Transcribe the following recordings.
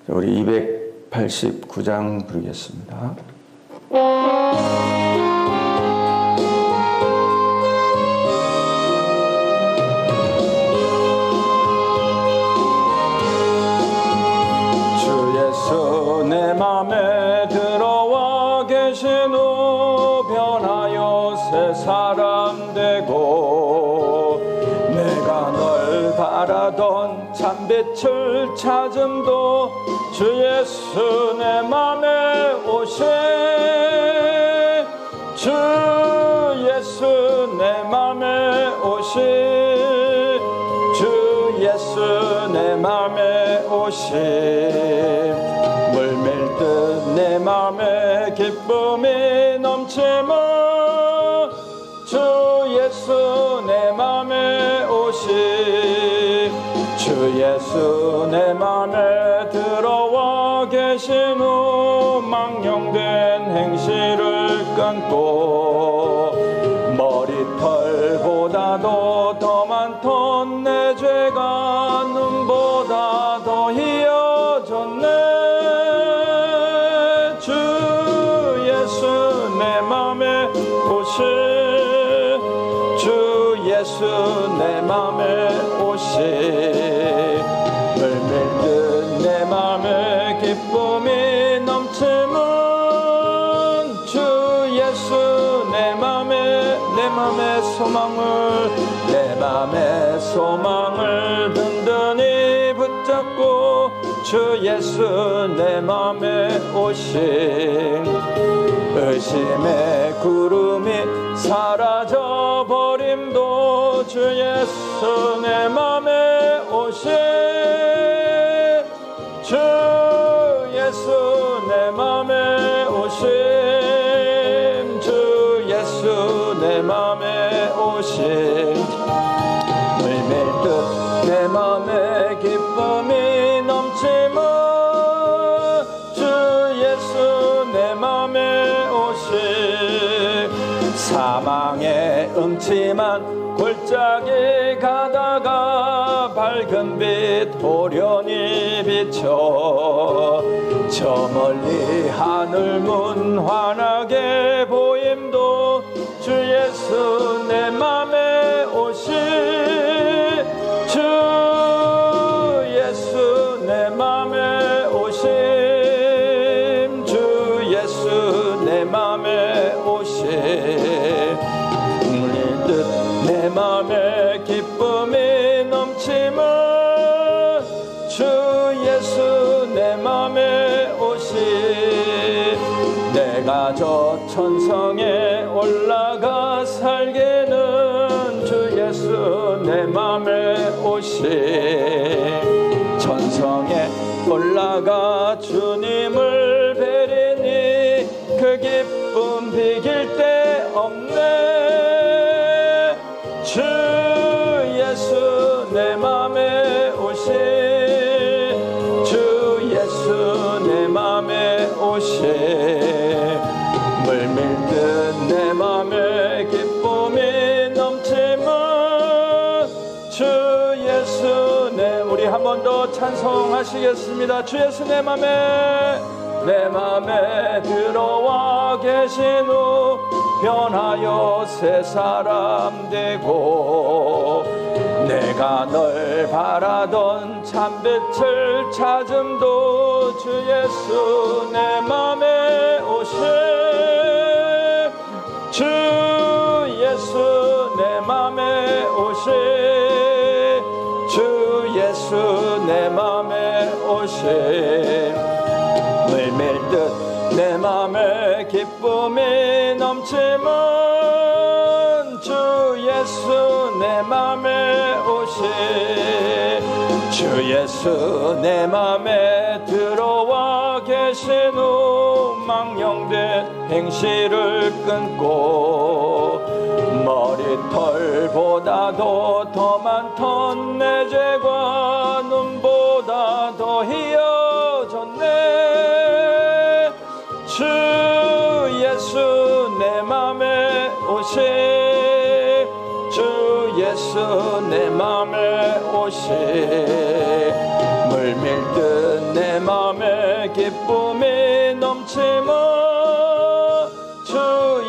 우리 289장 부르겠습니다. 주 예수 내 맘에 들어와 계신 후 변하여 새 사람 되고 내가 널 바라던 참빛을 찾음도 주 예수 내 맘에 오신 주 예수 내 맘에 오신 주 예수 내 맘에 오신 물밀듯 내 맘에 기쁨이 넘치며 주 예수 내 맘에 오신 주 예수 내 맘에 들어와 계신 후 망령된 행실을 끊고 머리털보다도 더 많던 내 죄가 눈보다 더 희어졌네 주 예수 내 맘에 오신 주 예수 내 맘에 오신 물밀듯 내 맘에 기쁨이 넘치면 주 예수 내 맘에 소망을 든든히 붙잡고 주 예수 내 맘에 오신 의심의 구름이 사라져 버림도 주 예수 내 맘에 오신 주 예수 내 맘에 오신 주 예수 내 맘에 오신 물밀듯 내 맘에 기쁨이 넘치면 주 예수 내 맘에 오신 사망의 음침한 골짜기 가다가 밝은 빛 호련히 비춰 저 멀리 하늘 문 환하게 보임도 주 예수 내 맘에 오신 주 예수 내 맘에 오신 주 예수 내 맘에 오신 물밀듯 내 맘에 기쁨이 넘치면 주 예수 내 맘에 오신 내가 저 천성에 올라가 살기는 주 예수 내 맘에 오신 천성에 올라가 주님을 뵈리니 그 기쁨 비길 데 없네 주 예수 내 맘에 오신 주 예수 내 맘에 오신 물밀듯 내 맘에 기쁨이 넘치면 주 예수 내 우리 한 번 더 찬송하시겠습니다. 주 예수 내 맘에 들어와 계신 후 변하여 새 사람 되고 내가 널 바라던 참빛을 찾음도 주 예수 내 맘에 오신 주 예수 내 맘에 오신 주 예수 내 맘에 오신 물밀듯 내 맘에 기쁨이 넘치면 주 예수 내 맘에 오신 주 예수 내 맘에 들어와 계신 후 망령된 행실을 끊고 머리털보다도 더 많던 내 죄가 눈보다 더 희어졌네 주 예수 내 맘에 오신 주 예수 내 맘에 오신 물밀듯 내 맘에 기쁨이 넘치면 주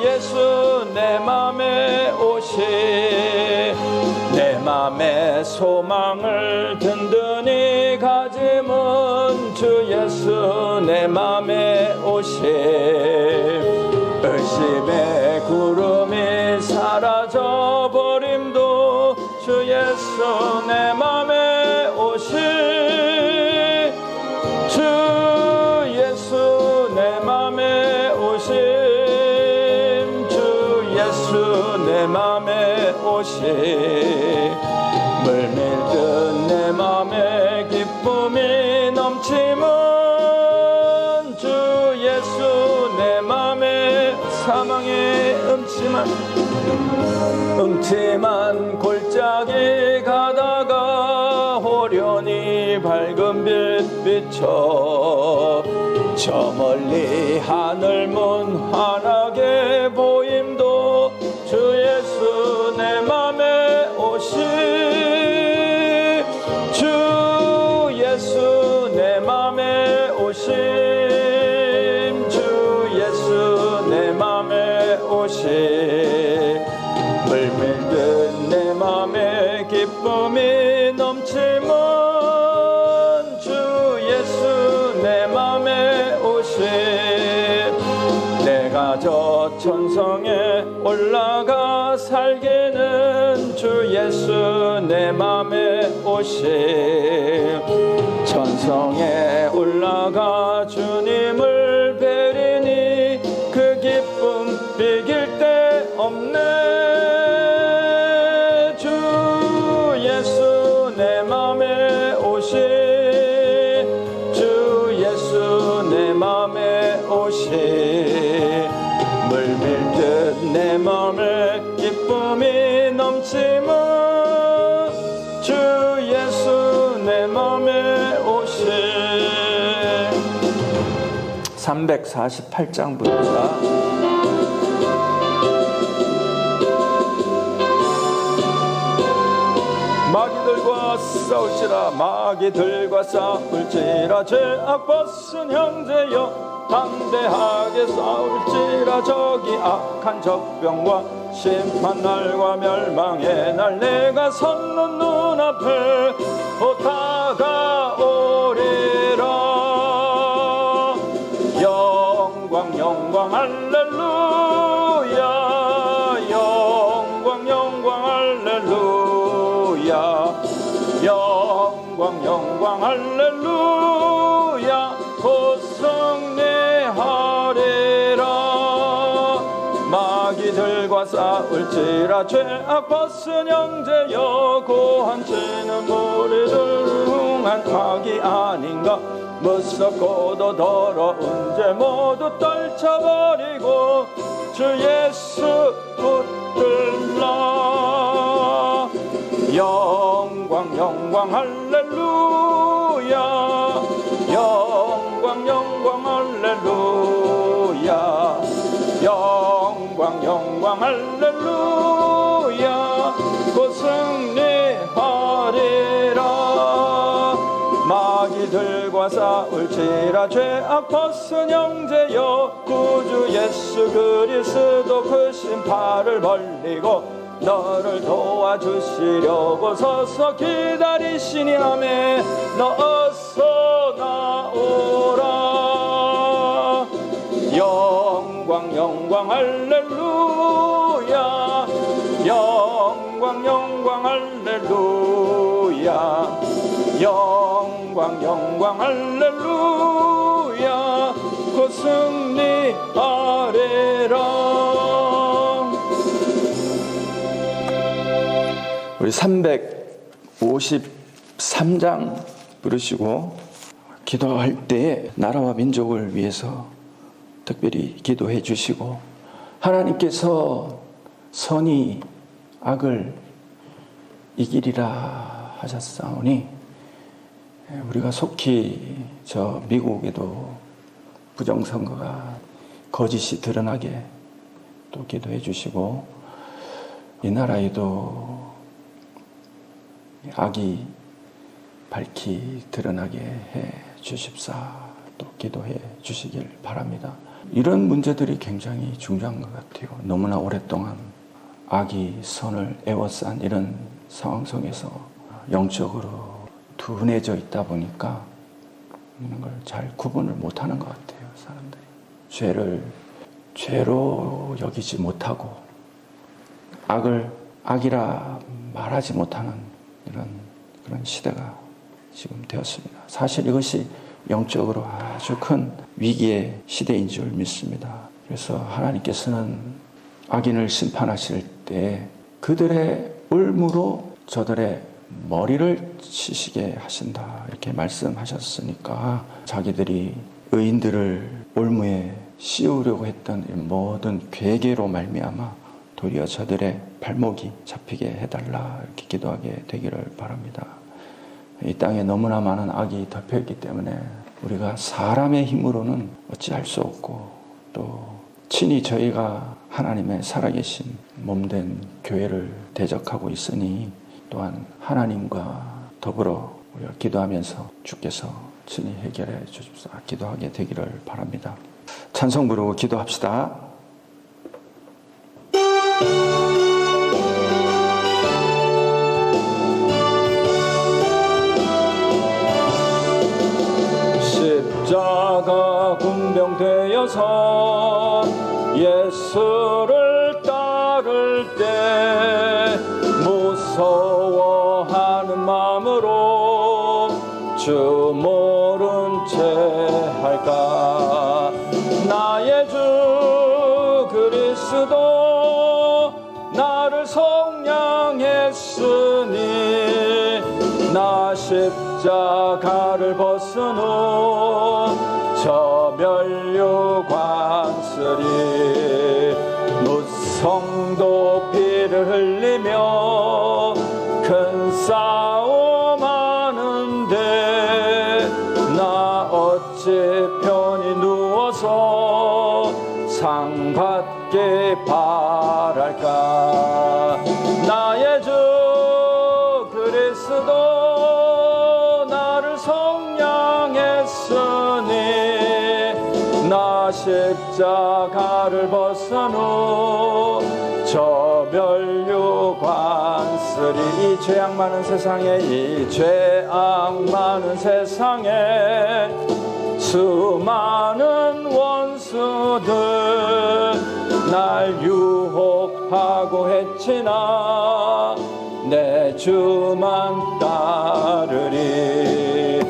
예수 내 맘에 오시 내 맘에 소망을 든든히 가지면 주 예수 내 맘에 오시 의심의 구름이 사라져버림도 주 예수 내 맘에 오시 주 예수 내 맘에 오심 주 예수 내 맘에 오심 물밀듯 내 맘에 기쁨이 넘치면 주 예수 내 맘에 사망의 음침한 골짜기 가다가 호련히 밝은 빛 비춰 저 멀리 하늘 문 환하게 보임도 주 예수 내 맘에 오시 주 예수 내 맘에 오심 주 예수 내 맘에 오시 물밀듯 내 맘에 기쁨이 넘치면 주 예수 내 맘에 오시 내가 저 천성에 올라가 살기는 주 예수 내 맘에 오시 천성에 올라가 주님을 뵈리니 그 기쁨 비길 데 없네 주 예수 내 맘에 오시 주 예수 내 맘에 오시 물밀듯 내 맘에 기쁨이 넘치면 주 예수 내 맘에 오시 348장부터 마귀들과 싸울지라 마귀들과 싸울지라 죄악 벗은 형제여 담대하게 싸울지라 저기 악한 적병과 심판날과 멸망의 날 내가 섰는 눈앞에 다가오리라 영광 영광 할렐루야 영광 영광 할렐루야 영광 영광 할렐루야 곧 승리하리라 마귀들과 싸울지라 죄악 벗은 형제여 고한치는 무리들 흉한 악이 아닌가 무섭고도 더러운 죄 모두 떨쳐버리고 주 예수 붙들라 영광 영광 할렐루야 영광 영광 할렐루야 영광 영광 할렐루야 곧 승리하리라 마귀들과 싸울지라 죄악 벗은 형제여 구주 예수 그리스도 그 신발을 벌리고 너를 도와주시려고 서서 기다리시니 하매 너 어서 나오라 영광 영광 할렐루야 영광 영광 할렐루야 영광 영광 할렐루야 곧 승리하리라. 우리 353장 부르시고 기도할 때에 나라와 민족을 위해서 특별히 기도해 주시고 하나님께서 선이 악을 이기리라 하셨사오니 우리가 속히 저 미국에도 부정선거가 거짓이 드러나게 또 기도해 주시고 이 나라에도 악이 밝히 드러나게 해 주십사 또 기도해 주시길 바랍니다. 이런 문제들이 굉장히 중요한 것 같아요. 너무나 오랫동안 악이 선을 애워싼 이런 상황 속에서 영적으로 둔해져 있다 보니까 이런 걸 잘 구분을 못하는 것 같아요. 사람들이 죄를 죄로 여기지 못하고 악을 악이라 말하지 못하는 그런 시대가 지금 되었습니다. 사실 이것이 영적으로 아주 큰 위기의 시대인 줄 믿습니다. 그래서 하나님께서는 악인을 심판하실 때 그들의 울무로 저들의 머리를 치시게 하신다 이렇게 말씀하셨으니까 자기들이 의인들을 올무에 씌우려고 했던 모든 괴계로 말미암아 도리어 저들의 발목이 잡히게 해달라 이렇게 기도하게 되기를 바랍니다. 이 땅에 너무나 많은 악이 덮여있기 때문에 우리가 사람의 힘으로는 어찌할 수 없고 또 친히 저희가 하나님의 살아계신 몸된 교회를 대적하고 있으니 또한 하나님과 더불어 우리가 기도하면서 주께서 친히 해결해 주십사 기도하게 되기를 바랍니다. 찬송 부르고 기도합시다. 십자가 군병되어서 예수를 따를 때 무서워하는 마음으로 주 모른 채 할까. 나의 주 그리스도 나를 속량했으니 나 십자가를 벗은 후 저 멸류 관슬이 무성도 피를 흘리며 큰 싸움 하는데 나 어찌 편히 누워서 상 받기 바랄까. 나의 주 그리스도 나를 속량했으니 나 십자가를 벗은 후 저 멸류 관슬이 이 죄악 많은 세상에 이 죄악 많은 세상에 수많은 원수들 날 유혹하고 했지나 내 주만 따르리.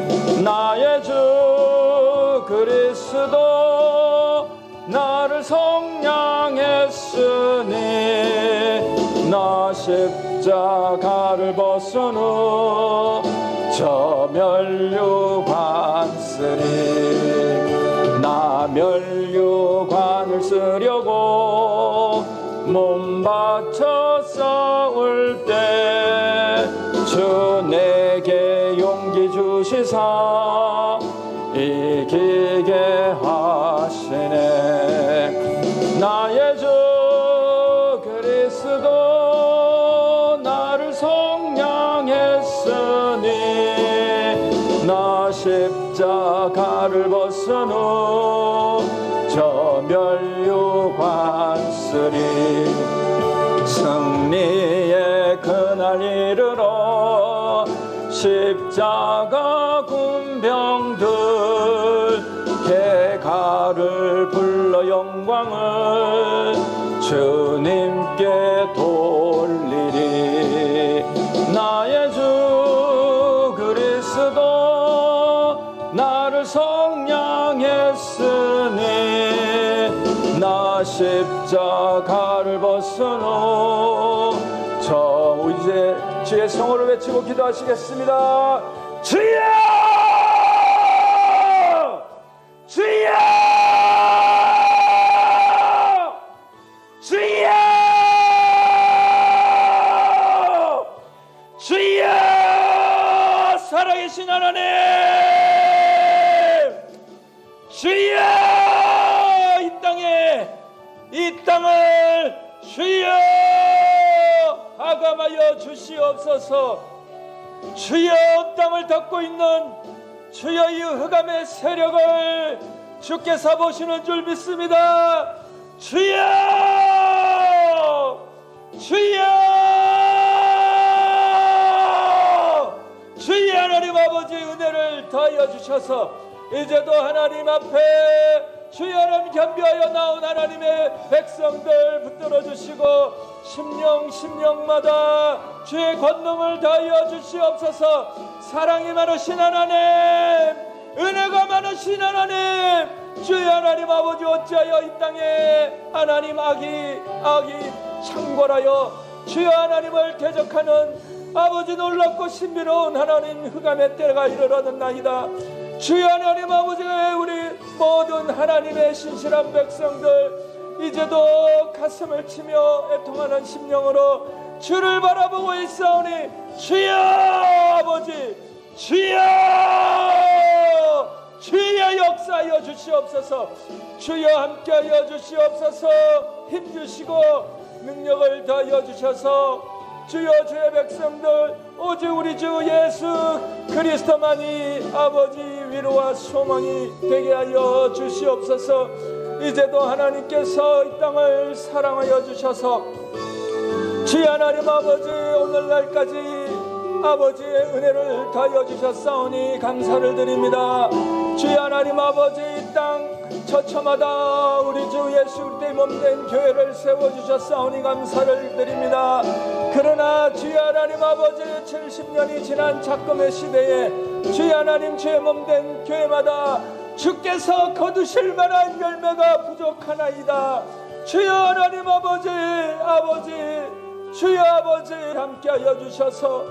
나의 주 그리스도 나를 속량했으니 나 십자가를 벗은 후 저 멸류 관슬이 나 멸류관을 쓰려고 몸 바쳐 싸울 때 주 내게 용기 주시사 이기게 하시네. 나의 주 그리스도 나를 속량했으니 나 십자가를 벗은 후 저 멸류 관슬이 승리의 그날 이르러 십자가 군병들 개가를 불러 영광을 주님께 돌리리. 나의 주 그리스도 나를 속량했으니 나 십자가를 벗은 후 저 이제 주의 성호를 외치고 기도하시겠습니다. 주여! 주여! 주여! 주여! 살아계신 하나님! 주여! 이 땅을 주여 하감하여 주시옵소서. 주여 땅을 덮고 있는 주여 이 흑암의 세력을 주께서 보시는 줄 믿습니다. 주여 주여 주의 하나님 아버지의 은혜를 더하여 주셔서 이제도 하나님 앞에 주의 하나님 겸비하여 나온 하나님의 백성들 붙들어 주시고 심령마다 주의 권능을 더하여 주시옵소서. 사랑이 많으신 하나님, 은혜가 많으신 하나님, 주의 하나님 아버지 어찌하여 이 땅에 하나님 악이 창궐하여 주의 하나님을 대적하는 아버지 놀랍고 신비로운 하나님 흑암의 때가 이르렀나이다. 주의 하나님 아버지, 우리 모든 하나님의 신실한 백성들 이제도 가슴을 치며 애통하는 심령으로 주를 바라보고 있사오니 주여 아버지, 주여 역사하여 주시옵소서. 주여 함께하여 주시옵소서. 힘주시고 능력을 더하여 주셔서 주여 주의 백성들 오직 우리 주 예수 그리스도만이 아버지 위로와 소망이 되게 하여 주시옵소서. 이제도 하나님께서 이 땅을 사랑하여 주셔서 주의 하나님 아버지 오늘날까지 아버지의 은혜를 더하여 주셨사오니 감사를 드립니다. 주의 하나님 아버지 이 땅 처처마다 우리 주 예수 그리스도의 몸된 교회를 세워주셨사오니 감사를 드립니다. 그러나 주의 하나님 아버지 70년이 지난 작금의 시대에 주의 하나님 주의 몸된 교회마다 주께서 거두실 만한 열매가 부족하나이다. 주여 하나님 아버지 주여 아버지 함께하여 주셔서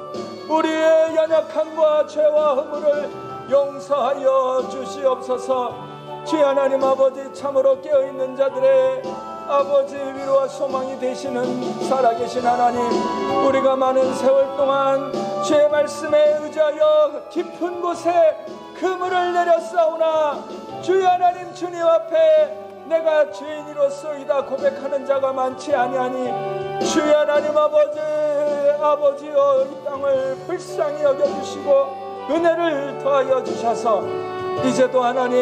우리의 연약함과 죄와 허물을 용서하여 주시옵소서. 주의 하나님 아버지 참으로 깨어있는 자들의 아버지 위로와 소망이 되시는 살아계신 하나님, 우리가 많은 세월 동안 주의 말씀에 의지하여 깊은 곳에 그물을 내렸사오나 주의 하나님 주님 앞에 내가 죄인이로소이다 고백하는 자가 많지 아니하니 주의 하나님 아버지여 이 땅을 불쌍히 여겨주시고 은혜를 더하여 주셔서 이제도 하나님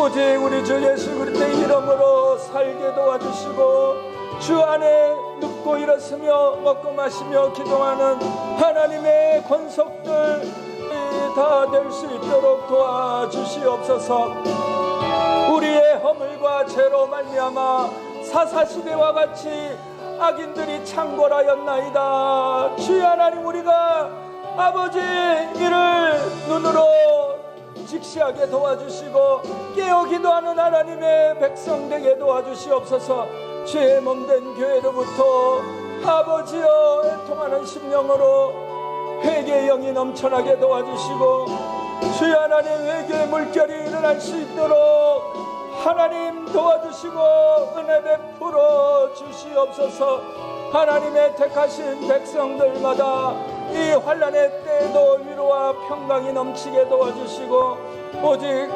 오직 우리 주 예수 그리스도의 이름으로 살게 도와주시고 주 안에 눕고 일었으며 먹고 마시며 기도하는 하나님의 권속들 다 될 수 있도록 도와주시옵소서. 우리의 허물과 죄로 말미암아 사사시대와 같이 악인들이 창궐하였나이다. 주의 하나님, 우리가 아버지 이를 눈으로 직시하게 도와주시고 깨어 기도하는 하나님의 백성 되게 도와주시옵소서. 주의 몸된 교회로부터 아버지여 애통하는 심령으로 회개의 영이 넘쳐나게 도와주시고 주의 하나님 회개의 물결이 일어날 수 있도록 하나님 도와주시고 은혜 베풀어 주시옵소서. 하나님의 택하신 백성들마다 이 환난의 때에도 위로와 평강이 넘치게 도와주시고 오직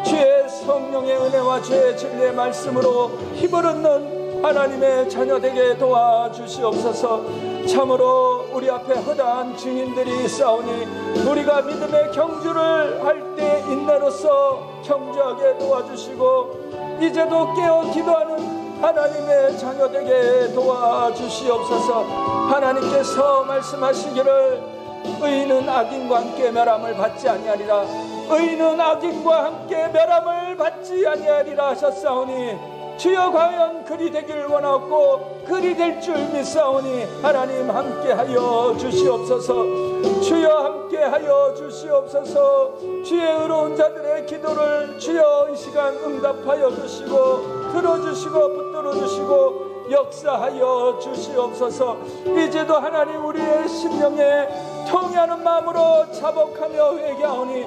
주의 성령의 은혜와 주의 진리의 말씀으로 힘을 얻는 하나님의 자녀 되게 도와주시옵소서. 참으로 우리 앞에 허다한 증인들이 있사오니 우리가 믿음의 경주를 할 때 인내로서 경주하게 도와주시고 이제도 깨어 기도하는 하나님의 자녀 되게 도와주시옵소서. 하나님께서 말씀하시기를 의인은 악인과 함께 멸함을 받지 아니하리라. 의인은 악인과 함께 멸함을 받지 아니하리라 하셨사오니 주여 과연 그리 되길 원하고 그리 될 줄 믿사오니 하나님 함께하여 주시옵소서. 주여 함께하여 주시옵소서. 주의 의로운 자들의 기도를 주여 이 시간 응답하여 주시고 들어주시고 붙들어주시고 역사하여 주시옵소서. 이제도 하나님 우리의 심령에 통회하는 마음으로 자복하며 회개하오니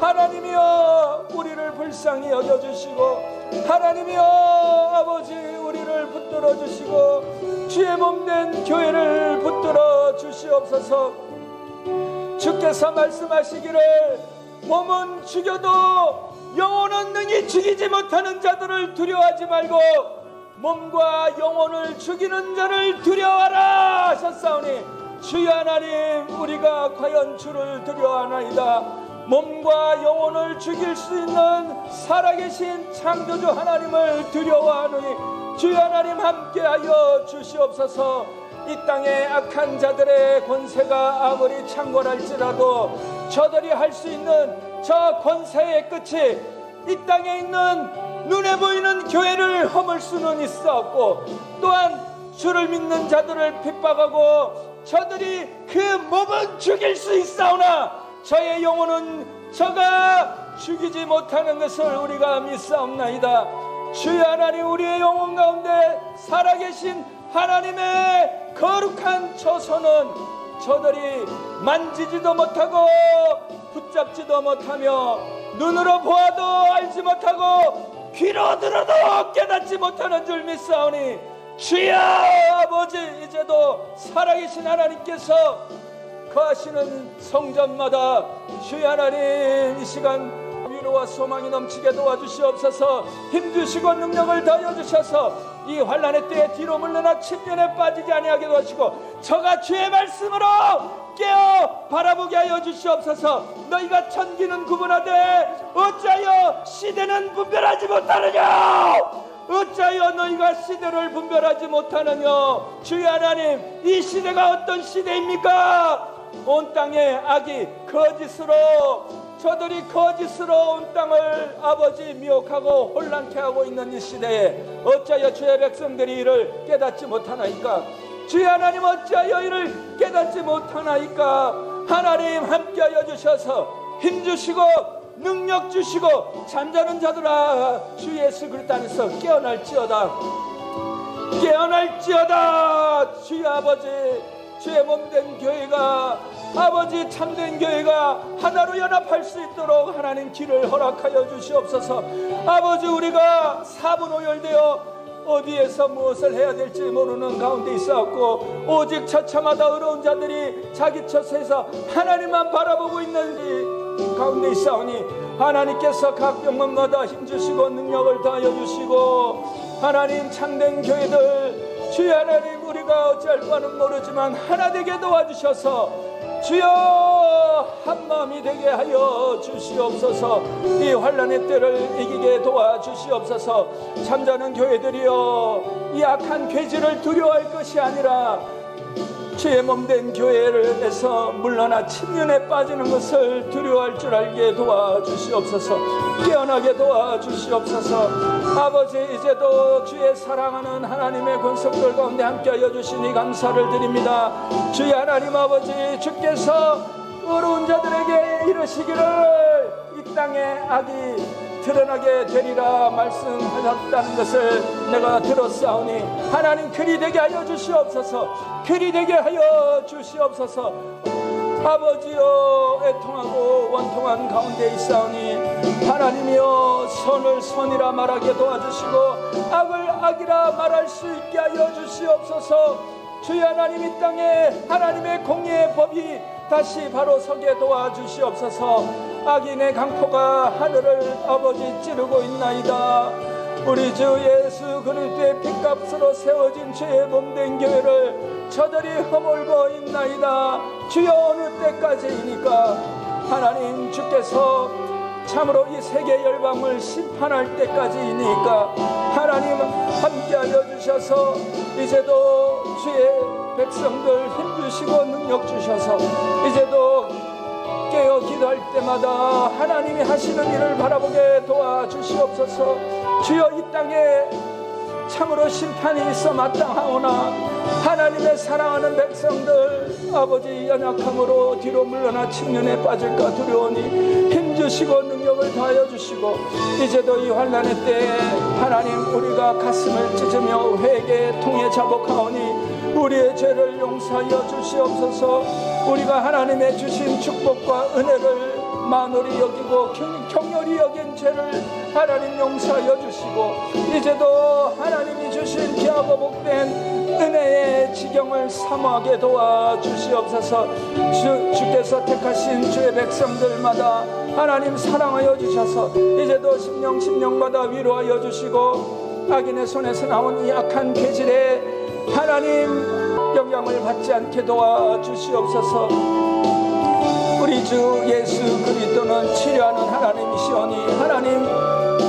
하나님이여 우리를 불쌍히 여겨주시고 하나님이여 아버지 우리를 붙들어 주시고 주의 몸된 교회를 붙들어 주시옵소서. 주께서 말씀하시기를 몸은 죽여도 영혼은 능히 죽이지 못하는 자들을 두려워하지 말고 몸과 영혼을 죽이는 자를 두려워하라 하셨사오니 주여 하나님 우리가 과연 주를 두려워하나이다. 몸과 영혼을 죽일 수 있는 살아계신 창조주 하나님을 두려워하노니 주여 하나님 함께하여 주시옵소서. 이 땅의 악한 자들의 권세가 아무리 창궐할지라도 저들이 할 수 있는 저 권세의 끝이 이 땅에 있는 눈에 보이는 교회를 허물 수는 있었고, 또한 주를 믿는 자들을 핍박하고 저들이 그 몸은 죽일 수 있사오나 저의 영혼은 저가 죽이지 못하는 것을 우리가 믿사옵나이다. 주여 하나님, 우리의 영혼 가운데 살아계신 하나님의 거룩한 처소는 저들이 만지지도 못하고 붙잡지도 못하며 눈으로 보아도 알지 못하고 귀로 들어도 깨닫지 못하는 줄 믿사오니 주여 아버지, 이제도 살아계신 하나님께서 거하시는 성전마다 주여 하나님 이 시간 위로와 소망이 넘치게 도와주시옵소서. 힘주시고 능력을 더하여 주셔서 이 환난의 때에 뒤로 물러나 침륜에 빠지지 아니하게 도와주시고 저가 주의 말씀으로 깨어 바라보게 하여 주시옵소서. 너희가 천기는 구분하되 어찌하여 시대는 분별하지 못하느냐? 어찌하여 너희가 시대를 분별하지 못하느냐? 주여 하나님, 이 시대가 어떤 시대입니까? 온 땅에 악이 거짓으로, 저들이 거짓으로 온 땅을 아버지 미혹하고 혼란케 하고 있는 이 시대에 어찌하여 주의 백성들이 이를 깨닫지 못하나이까? 주의 하나님, 어찌하여 이를 깨닫지 못하나이까? 하나님 함께하여 주셔서 힘주시고 능력 주시고 잠자는 자들아 주 예수 그리스도 안에서 깨어날지어다. 깨어날지어다. 주의 아버지, 주의 몸된 교회가, 아버지 참된 교회가 하나로 연합할 수 있도록 하나님 길을 허락하여 주시옵소서. 아버지, 우리가 사분오열되어 어디에서 무엇을 해야 될지 모르는 가운데 있었고, 오직 처참하다 어려운 자들이 자기 처소에서 하나님만 바라보고 있는 이 가운데 있사오니 하나님께서 각 병원마다 힘주시고 능력을 더하여 주시고, 하나님 참된 교회들 주여 하나님, 우리가 어찌할 바는 모르지만 하나 되게 도와주셔서 주여 한마음이 되게 하여 주시옵소서. 이 환난의 때를 이기게 도와주시옵소서. 잠자는 교회들이여, 이 악한 괴질을 두려워할 것이 아니라 주의 몸된 교회에서 물러나 침륜에 빠지는 것을 두려워할 줄 알게 도와주시옵소서. 깨어나게 도와주시옵소서. 아버지, 이제도 주의 사랑하는 하나님의 권속들 가운데 함께하여 주시니 감사를 드립니다. 주의 하나님 아버지, 주께서 어려운 자들에게 이르시기를 이 땅에 악이 드러나게 되리라 말씀하셨다는 것을 내가 들었사오니 하나님 그리 되게 하여 주시옵소서. 그리 되게 하여 주시옵소서. 아버지여, 애통하고 원통한 가운데 있사오니 하나님이여, 선을 선이라 말하게 도와주시고 악을 악이라 말할 수 있게 하여 주시옵소서. 주여 하나님, 이 땅에 하나님의 공의의 법이 다시 바로 서게 도와주시옵소서. 악인의 강포가 하늘을 아버지 찌르고 있나이다. 우리 주 예수 그리스도의 핏값으로 세워진 주의 몸된 교회를 저들이 허물고 있나이다. 주여, 어느 때까지이니까 하나님 주께서 참으로 이 세계 열방을 심판할 때까지이니까 하나님 함께하여 주셔서 이제도 주의 백성들 힘주시고 능력 주셔서 이제도 깨어 기도할 때마다 하나님이 하시는 일을 바라보게 도와주시옵소서. 주여, 이 땅에 참으로 심판이 있어 마땅하오나 하나님의 사랑하는 백성들 아버지 연약함으로 뒤로 물러나 침륜에 빠질까 두려우니 힘주시고 능력을 더하여 주시고 이제도 이 환난의 때에 하나님 우리가 가슴을 찢으며 회개 통해 자복하오니 우리의 죄를 용서하여 주시옵소서. 우리가 하나님의 주신 축복과 은혜를 만홀히 여기고 격렬히 여긴 죄를 하나님 용서하여 주시고 이제도 하나님이 주신 귀하고 복된 은혜의 지경을 사모하게 도와주시옵소서. 주께서 택하신 주의 백성들마다 하나님 사랑하여 주셔서 이제도 심령마다 위로하여 주시고 악인의 손에서 나온 이 악한 괴질에 하나님 영향을 받지 않게 도와주시옵소서. 우리 우리 주 예수 그리스도는 치료하는 하나님이시오니 하나님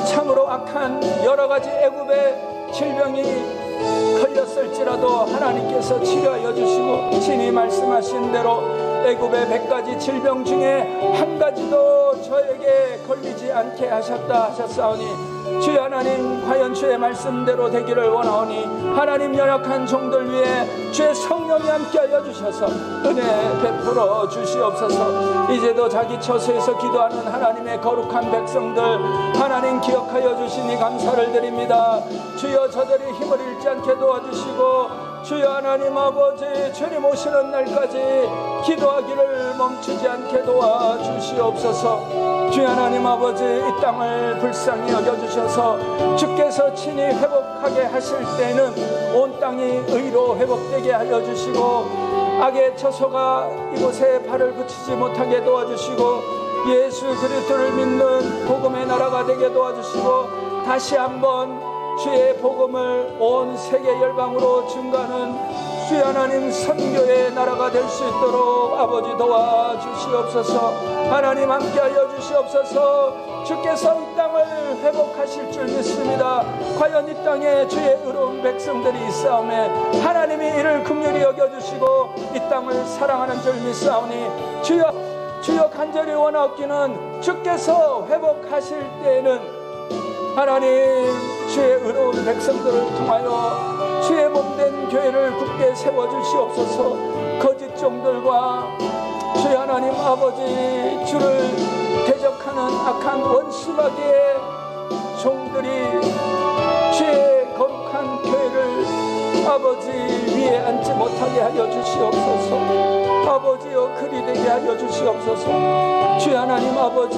참으로 악한 여러 가지 애굽의 질병이 걸렸을지라도 하나님께서 치료하여 주시고 친히 말씀하신 대로 애굽의 100가지 질병 중에 한 가지도 저에게 걸리지 않게 하셨다 하셨사오니 주여 하나님 과연 주의 말씀대로 되기를 원하오니 하나님 연약한 종들 위해 주의 성령이 함께하여 주셔서 은혜 베풀어 주시옵소서. 이제도 자기 처소에서 기도하는 하나님의 거룩한 백성들 하나님 기억하여 주시니 감사를 드립니다. 주여 저들이 힘을 잃지 않게 도와주시고 주여 하나님 아버지 주님 오시는 날까지 기도하기를 멈추지 않게 도와주시옵소서. 주여 하나님 아버지 이 땅을 불쌍히 여겨주셔서 주께서 친히 회복하게 하실 때는 온 땅이 의로 회복되게 하여 주시고 악의 처소가 이곳에 발을 붙이지 못하게 도와주시고 예수 그리스도를 믿는 복음의 나라가 되게 도와주시고 다시 한번 주의 복음을 온 세계 열방으로 증거하는 주의 하나님 선교의 나라가 될 수 있도록 아버지 도와주시옵소서. 하나님 함께하여 주시옵소서. 주께서 이 땅을 회복하실 줄 믿습니다. 과연 이 땅에 주의 의로운 백성들이 있사오매 하나님이 이를 긍휼히 여겨주시고 이 땅을 사랑하는 줄 믿사오니 주여 간절히 원하옵기는 주께서 회복하실 때에는 하나님 주의 의로운 백성들을 통하여 주의 몸된 교회를 굳게 세워주시옵소서. 거짓 종들과 주의 하나님 아버지 주를 대적하는 악한 원수마귀의 종들이 주의 거룩한 교회를 아버지 위에 앉지 못하게 하여 주시옵소서. 아버지여 그리 되게 하여 주시옵소서. 주의 하나님 아버지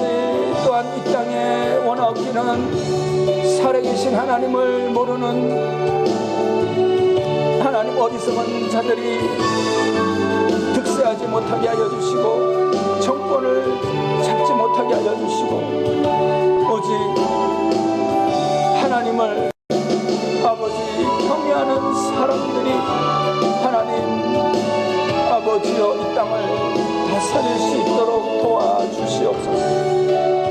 또한 이 땅에 원하옵기는 살아계신 하나님을 모르는 하나님 어리석은 자들이 득세하지 못하게 하여 주시고 정권을 잡지 못하게 하여 주시고 오직 하나님을 아버지 경외하는 사람들이 하나님 아버지여 이 땅을 다스릴 수 있도록 도와주시옵소서.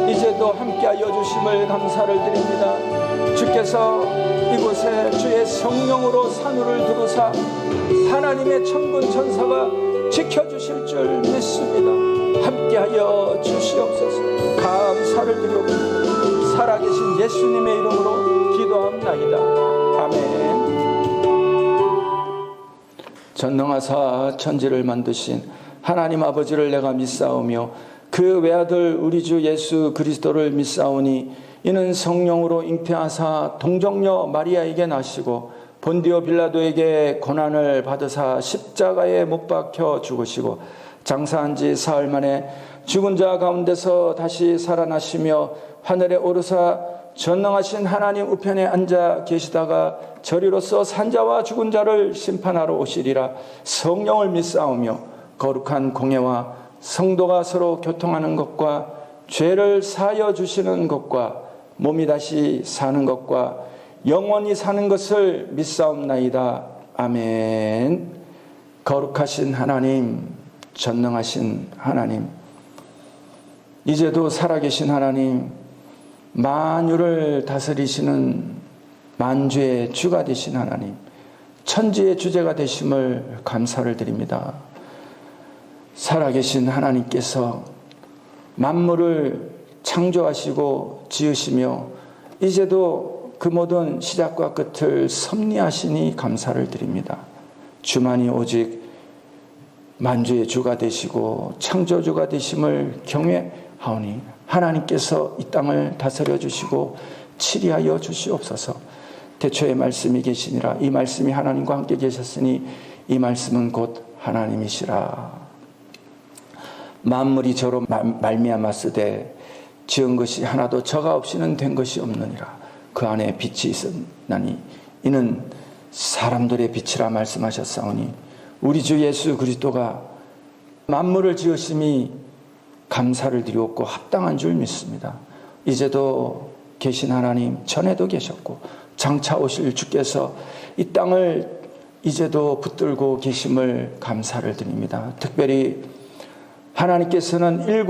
이제도 함께하여 주심을 감사를 드립니다. 주께서 이곳에 주의 성령으로 산울을 두르사 하나님의 천군 천사가 지켜주실 줄 믿습니다. 함께하여 주시옵소서. 감사를 드리옵고 살아계신 예수님의 이름으로 기도합나이다. 아멘. 전능하사 천지를 만드신 하나님 아버지를 내가 믿사오며 그 외아들 우리 주 예수 그리스도를 믿사오니 이는 성령으로 잉태하사 동정녀 마리아에게 나시고 본디오 빌라도에게 고난을 받으사 십자가에 못 박혀 죽으시고 장사한 지 사흘 만에 죽은 자 가운데서 다시 살아나시며 하늘에 오르사 전능하신 하나님 우편에 앉아 계시다가 저리로서 산자와 죽은 자를 심판하러 오시리라. 성령을 믿사오며 거룩한 공예와 성도가 서로 교통하는 것과 죄를 사하여 주시는 것과 몸이 다시 사는 것과 영원히 사는 것을 믿사옵나이다. 아멘. 거룩하신 하나님, 전능하신 하나님, 이제도 살아계신 하나님, 만유를 다스리시는 만주의 주가 되신 하나님, 천지의 주제가 되심을 감사를 드립니다. 살아계신 하나님께서 만물을 창조하시고 지으시며 이제도 그 모든 시작과 끝을 섭리하시니 감사를 드립니다. 주만이 오직 만주의 주가 되시고 창조주가 되심을 경외하오니 하나님께서 이 땅을 다스려 주시고 치리하여 주시옵소서. 태초에 말씀이 계시니라. 이 말씀이 하나님과 함께 계셨으니 이 말씀은 곧 하나님이시라. 만물이 저로 말미암았으되 지은 것이 하나도 저가 없이는 된 것이 없느니라. 그 안에 빛이 있었나니 이는 사람들의 빛이라 말씀하셨사오니 우리 주 예수 그리스도가 만물을 지으심이 감사를 드리옵고 합당한 줄 믿습니다. 이제도 계신 하나님, 전에도 계셨고 장차 오실 주께서 이 땅을 이제도 붙들고 계심을 감사를 드립니다. 특별히 하나님께서는 7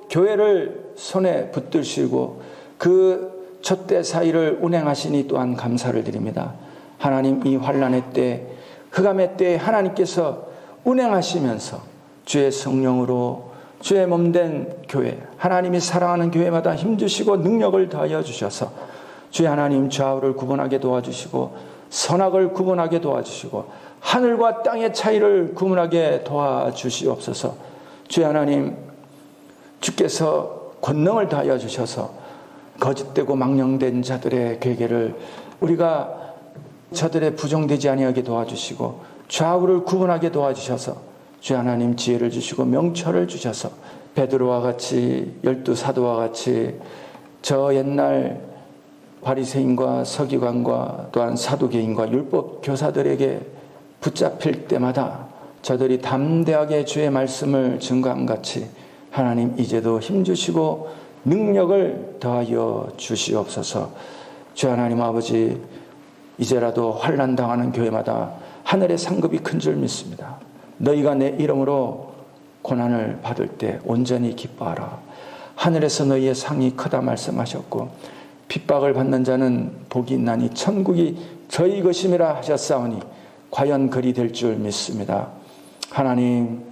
교회를 손에 붙드시고 그 촛대 사이를 운행하시니 또한 감사를 드립니다. 하나님, 이 환난의 때, 흑암의 때에 하나님께서 운행하시면서 주의 성령으로 주의 몸된 교회, 하나님이 사랑하는 교회마다 힘주시고 능력을 더하여 주셔서 주의 하나님, 좌우를 구분하게 도와주시고 선악을 구분하게 도와주시고 하늘과 땅의 차이를 구분하게 도와주시옵소서. 주의 하나님, 주께서 권능을 다하여 주셔서 거짓되고 망령된 자들의 괴계를 우리가 저들의 부정되지 아니하게 도와주시고 좌우를 구분하게 도와주셔서 주의 하나님, 지혜를 주시고 명철을 주셔서 베드로와 같이 12 사도와 같이 저 옛날 바리새인과 서기관과 또한 사두개인과 율법 교사들에게 붙잡힐 때마다 저들이 담대하게 주의 말씀을 증거함 같이 하나님, 이제도 힘주시고 능력을 더하여 주시옵소서. 주 하나님 아버지, 이제라도 환난 당하는 교회마다 하늘의 상급이 큰 줄 믿습니다. 너희가 내 이름으로 고난을 받을 때 온전히 기뻐하라. 하늘에서 너희의 상이 크다 말씀하셨고 핍박을 받는 자는 복이 있나니 천국이 저희 것임이라 하셨사오니 과연 그리 될 줄 믿습니다. 하나님,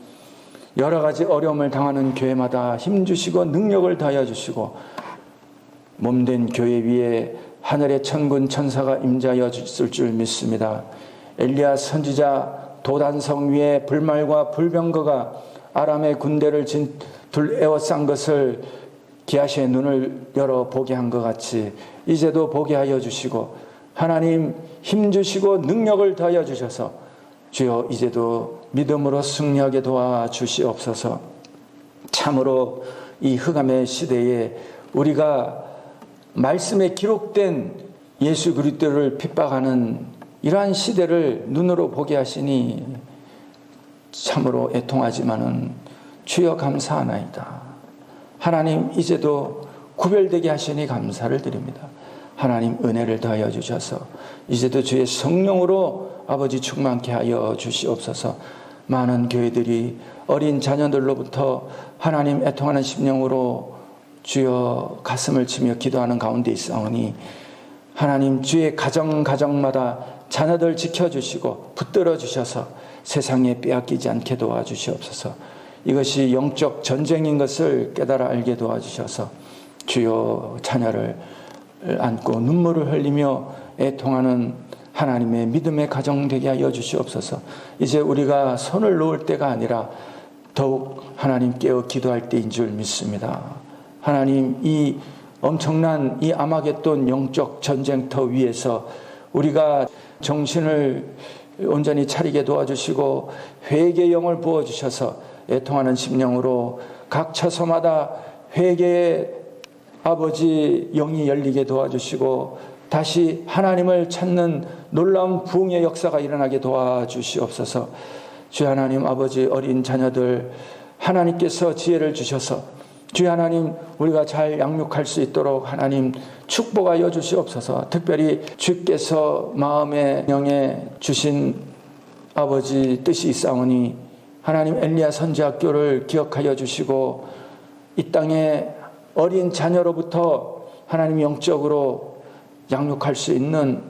여러 가지 어려움을 당하는 교회마다 힘주시고 능력을 더하여 주시고 몸된 교회 위에 하늘의 천군 천사가 임자하여 있을 줄 믿습니다. 엘리야 선지자 도단성 위에 불말과 불병거가 아람의 군대를 둘에워싼 것을 기아시의 눈을 열어 보게 한 것 같이 이제도 보게 하여 주시고 하나님, 힘주시고 능력을 더하여 주셔서 주여 이제도 믿음으로 승리하게 도와주시옵소서. 참으로 이 흑암의 시대에 우리가 말씀에 기록된 예수 그리스도를 핍박하는 이러한 시대를 눈으로 보게 하시니 참으로 애통하지만은 주여 감사하나이다. 하나님, 이제도 구별되게 하시니 감사를 드립니다. 하나님, 은혜를 더하여 주셔서 이제도 주의 성령으로 아버지 충만케 하여 주시옵소서. 많은 교회들이 어린 자녀들로부터 하나님 애통하는 심령으로 주여 가슴을 치며 기도하는 가운데 있사오니 하나님, 주의 가정마다 자녀들 지켜주시고 붙들어 주셔서 세상에 빼앗기지 않게 도와주시옵소서. 이것이 영적 전쟁인 것을 깨달아 알게 도와주셔서 주여 자녀를 안고 눈물을 흘리며 애통하는 하나님의 믿음의 가정 되게 하여 주시옵소서. 이제 우리가 손을 놓을 때가 아니라 더욱 하나님 깨어 기도할 때인 줄 믿습니다. 하나님, 이 엄청난 이 아마겟돈 영적 전쟁터 위에서 우리가 정신을 온전히 차리게 도와주시고 회개의 영을 부어주셔서 애통하는 심령으로 각 처소마다 회개의 아버지 영이 열리게 도와주시고 다시 하나님을 찾는 놀라운 부흥의 역사가 일어나게 도와주시옵소서. 주 하나님 아버지, 어린 자녀들 하나님께서 지혜를 주셔서 주 하나님, 우리가 잘 양육할 수 있도록 하나님 축복하여 주시옵소서. 특별히 주께서 마음의 영에 주신 아버지 뜻이 있사오니 하나님, 엘리야 선지학교를 기억하여 주시고 이 땅에 어린 자녀로부터 하나님 영적으로 양육할 수 있는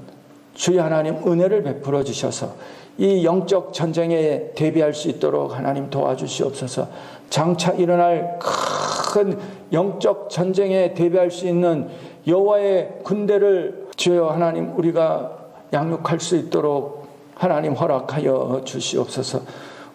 주의 하나님 은혜를 베풀어 주셔서 이 영적 전쟁에 대비할 수 있도록 하나님 도와주시옵소서. 장차 일어날 큰 영적 전쟁에 대비할 수 있는 여호와의 군대를 주여 하나님 우리가 양육할 수 있도록 하나님 허락하여 주시옵소서.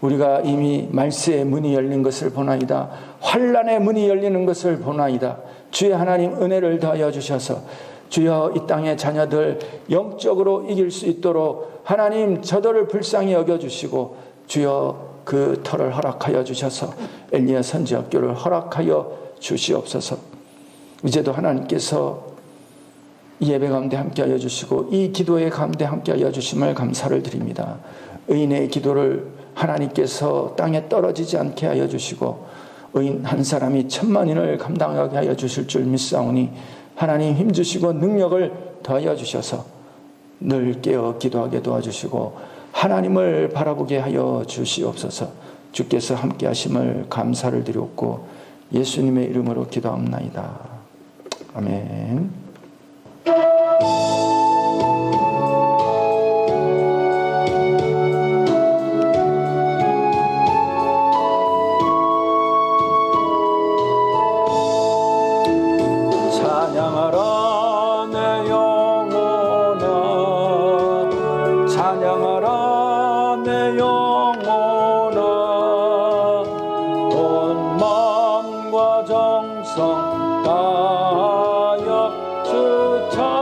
우리가 이미 말세의 문이 열린 것을 보나이다. 환난의 문이 열리는 것을 보나이다. 주의 하나님 은혜를 더하여 주셔서 주여 이 땅의 자녀들 영적으로 이길 수 있도록 하나님 저들을 불쌍히 여겨주시고 주여 그 터를 허락하여 주셔서 엘리야 선지학교를 허락하여 주시옵소서. 이제도 하나님께서 이 예배 가운데 함께하여 주시고 이 기도의 가운데 함께하여 주심을 감사를 드립니다. 의인의 기도를 하나님께서 땅에 떨어지지 않게 하여 주시고 의인 한 사람이 10,000,000인을 감당하게 하여 주실 줄 믿사오니 하나님 힘주시고 능력을 더하여 주셔서 늘 깨어 기도하게 도와주시고 하나님을 바라보게 하여 주시옵소서. 주께서 함께 하심을 감사를 드렸고 예수님의 이름으로 기도합나이다. 아멘. 찬양하라 내 영혼아, 찬양하라 내 영혼아, 온 마음과 정성 다하여 주 찬양하라.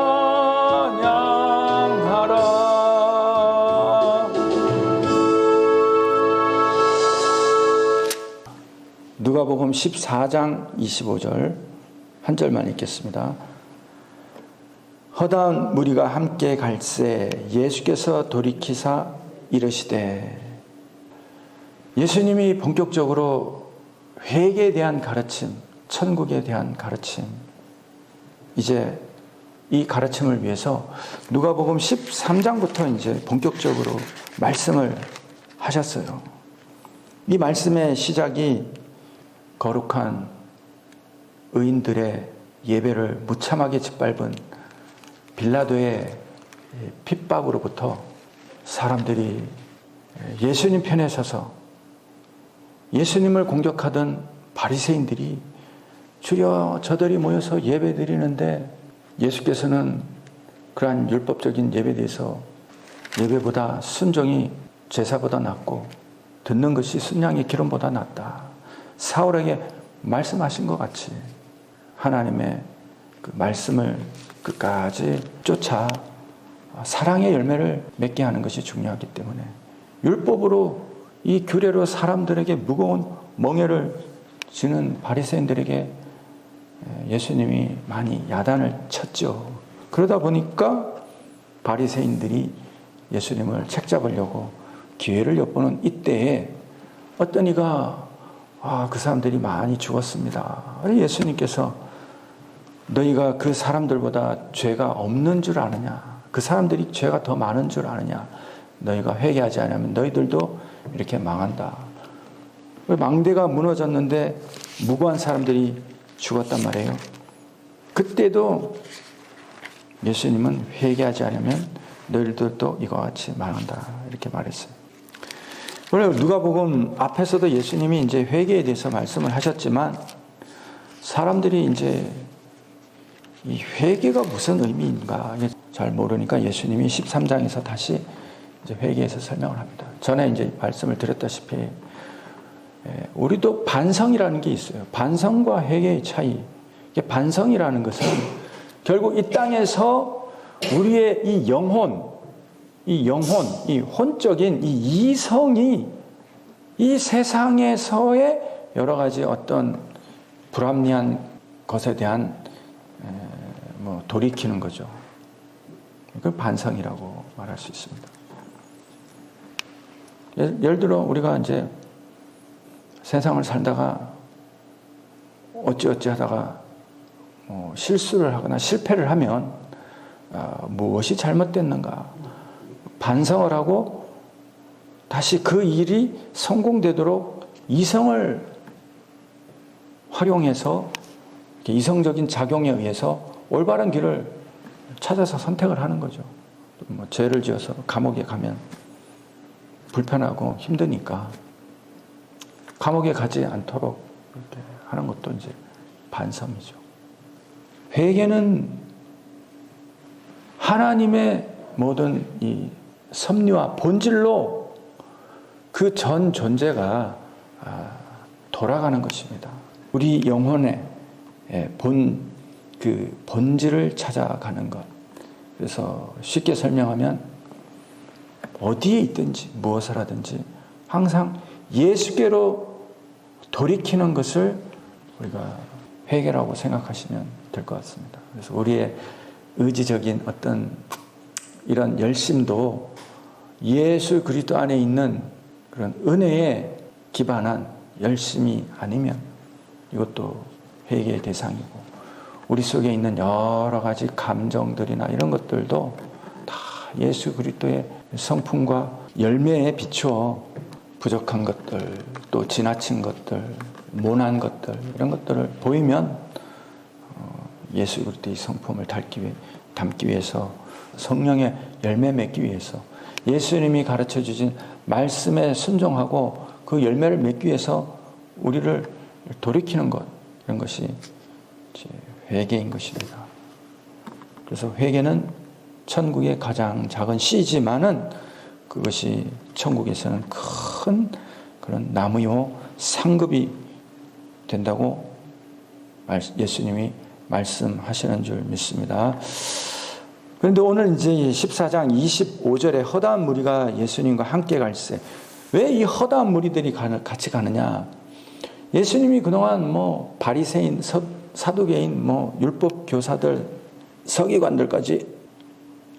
누가복음 14장 25절 한 절만 읽겠습니다. 허다한 무리가 함께 갈새 예수께서 돌이키사 이르시되. 예수님이 본격적으로 회개에 대한 가르침, 천국에 대한 가르침, 이제 이 가르침을 위해서 누가복음 13장부터 이제 본격적으로 말씀을 하셨어요. 이 말씀의 시작이 거룩한 의인들의 예배를 무참하게 짓밟은 빌라도의 핍박으로부터 사람들이 예수님 편에 서서 예수님을 공격하던 바리새인들이 주여 저들이 모여서 예배 드리는데 예수께서는 그러한 율법적인 예배에 대해서 예배보다 순종이 제사보다 낫고 듣는 것이 순양의 기름보다 낫다. 사울에게 말씀하신 것 같이 하나님의 그 말씀을 끝까지 쫓아 사랑의 열매를 맺게 하는 것이 중요하기 때문에 율법으로 이 규례로 사람들에게 무거운 멍에를 지는 바리새인들에게 예수님이 많이 야단을 쳤죠. 그러다 보니까 바리새인들이 예수님을 책잡으려고 기회를 엿보는 이때에 어떤 이가 그 사람들이 많이 죽었습니다. 예수님께서 너희가 그 사람들보다 죄가 없는 줄 아느냐? 그 사람들이 죄가 더 많은 줄 아느냐? 너희가 회개하지 않으면 너희들도 이렇게 망한다. 망대가 무너졌는데 무고한 사람들이 죽었단 말이에요. 그때도 예수님은 회개하지 않으면 너희들도 이와 같이 망한다. 이렇게 말했어요. 원래 누가복음 앞에서도 예수님이 이제 회개에 대해서 말씀을 하셨지만 사람들이 이제 이 회개가 무슨 의미인가 잘 모르니까 예수님이 13장에서 다시 이제 회개에서 설명을 합니다. 전에 이제 말씀을 드렸다시피 우리도 반성이라는 게 있어요. 반성과 회개의 차이. 반성이라는 것은 결국 이 땅에서 우리의 이 영혼, 이 혼적인 이 이성이 이 세상에서의 여러 가지 어떤 불합리한 것에 대한 돌이키는 거죠. 그걸 반성이라고 말할 수 있습니다. 예를 들어 우리가 이제 세상을 살다가 어찌어찌 하다가 실수를 하거나 실패를 하면 무엇이 잘못됐는가 반성을 하고 다시 그 일이 성공되도록 이성을 활용해서 이성적인 작용에 의해서 올바른 길을 찾아서 선택을 하는 거죠. 죄를 지어서 감옥에 가면 불편하고 힘드니까 감옥에 가지 않도록 이렇게 하는 것도 이제 반성이죠. 회개는 하나님의 모든 이 섭리와 본질로 그 전 존재가 돌아가는 것입니다. 우리 영혼의 본질을 찾아가는 것. 그래서 쉽게 설명하면 어디에 있든지 무엇을 하든지 항상 예수께로 돌이키는 것을 우리가 회개라고 생각하시면 될 것 같습니다. 그래서 우리의 의지적인 어떤 이런 열심도 예수 그리스도 안에 있는 그런 은혜에 기반한 열심이 아니면 이것도 회개의 대상이고 우리 속에 있는 여러 가지 감정들이나 이런 것들도 다 예수 그리스도의 성품과 열매에 비추어 부족한 것들, 또 지나친 것들, 모난 것들, 이런 것들을 보이면 예수 그리스도의 성품을 담기 위해서, 성령의 열매 맺기 위해서, 예수님이 가르쳐 주신 말씀에 순종하고 그 열매를 맺기 위해서 우리를 돌이키는 것, 이런 것이 회개인 것입니다. 그래서 회개는 천국의 가장 작은 씨지만은 그것이 천국에서는 큰 그런 나무요 상급이 된다고 예수님이 말씀하시는 줄 믿습니다. 그런데 오늘 이제 14장 25절에 허다한 무리가 예수님과 함께 갈세. 왜 이 허다한 무리들이 같이 가느냐? 예수님이 그동안 바리새인, 사두개인, 율법 교사들, 서기관들까지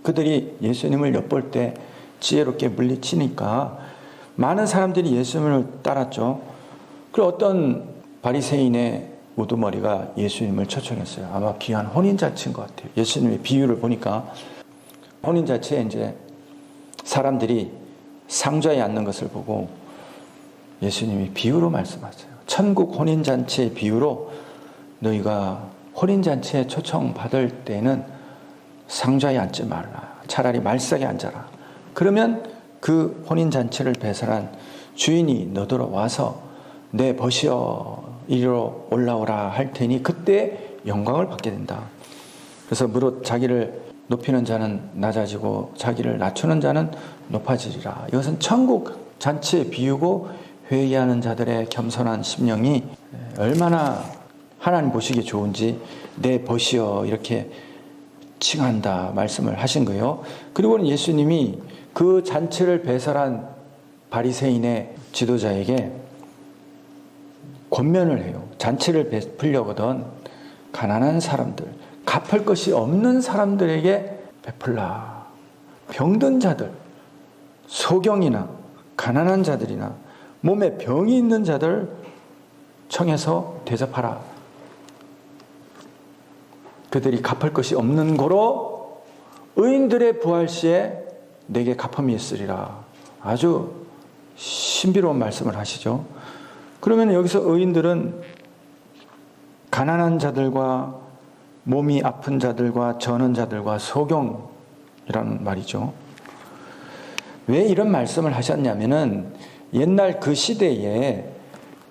그들이 예수님을 엿볼 때 지혜롭게 물리치니까 많은 사람들이 예수님을 따랐죠. 그리고 어떤 바리새인의 우두머리가 예수님을 초청했어요. 아마 귀한 혼인잔치인 것 같아요. 예수님의 비유를 보니까 혼인잔치에 이제 사람들이 상좌에 앉는 것을 보고 예수님이 비유로 말씀하세요. 천국 혼인잔치의 비유로 너희가 혼인잔치에 초청받을 때는 상좌에 앉지 말라. 차라리 말석에 앉아라. 그러면 그 혼인잔치를 배설한 주인이 너더러 와서 내 벗이여 이리로 올라오라 할 테니 그때 영광을 받게 된다. 그래서 무릇 자기를 높이는 자는 낮아지고 자기를 낮추는 자는 높아지리라. 이것은 천국 잔치에 비유고 회개하는 자들의 겸손한 심령이 얼마나 하나님 보시기에 좋은지 내 벗이여 이렇게 칭한다 말씀을 하신 거예요. 그리고는 예수님이 그 잔치를 배설한 바리새인의 지도자에게 권면을 해요. 잔치를 베풀려거든 가난한 사람들, 갚을 것이 없는 사람들에게 베풀라. 병든 자들, 소경이나 가난한 자들이나 몸에 병이 있는 자들 청해서 대접하라. 그들이 갚을 것이 없는 고로 의인들의 부활 시에 내게 갚음이 있으리라. 아주 신비로운 말씀을 하시죠. 그러면 여기서 의인들은 가난한 자들과 몸이 아픈 자들과 저는 자들과 소경이라는 말이죠. 왜 이런 말씀을 하셨냐면은 옛날 그 시대에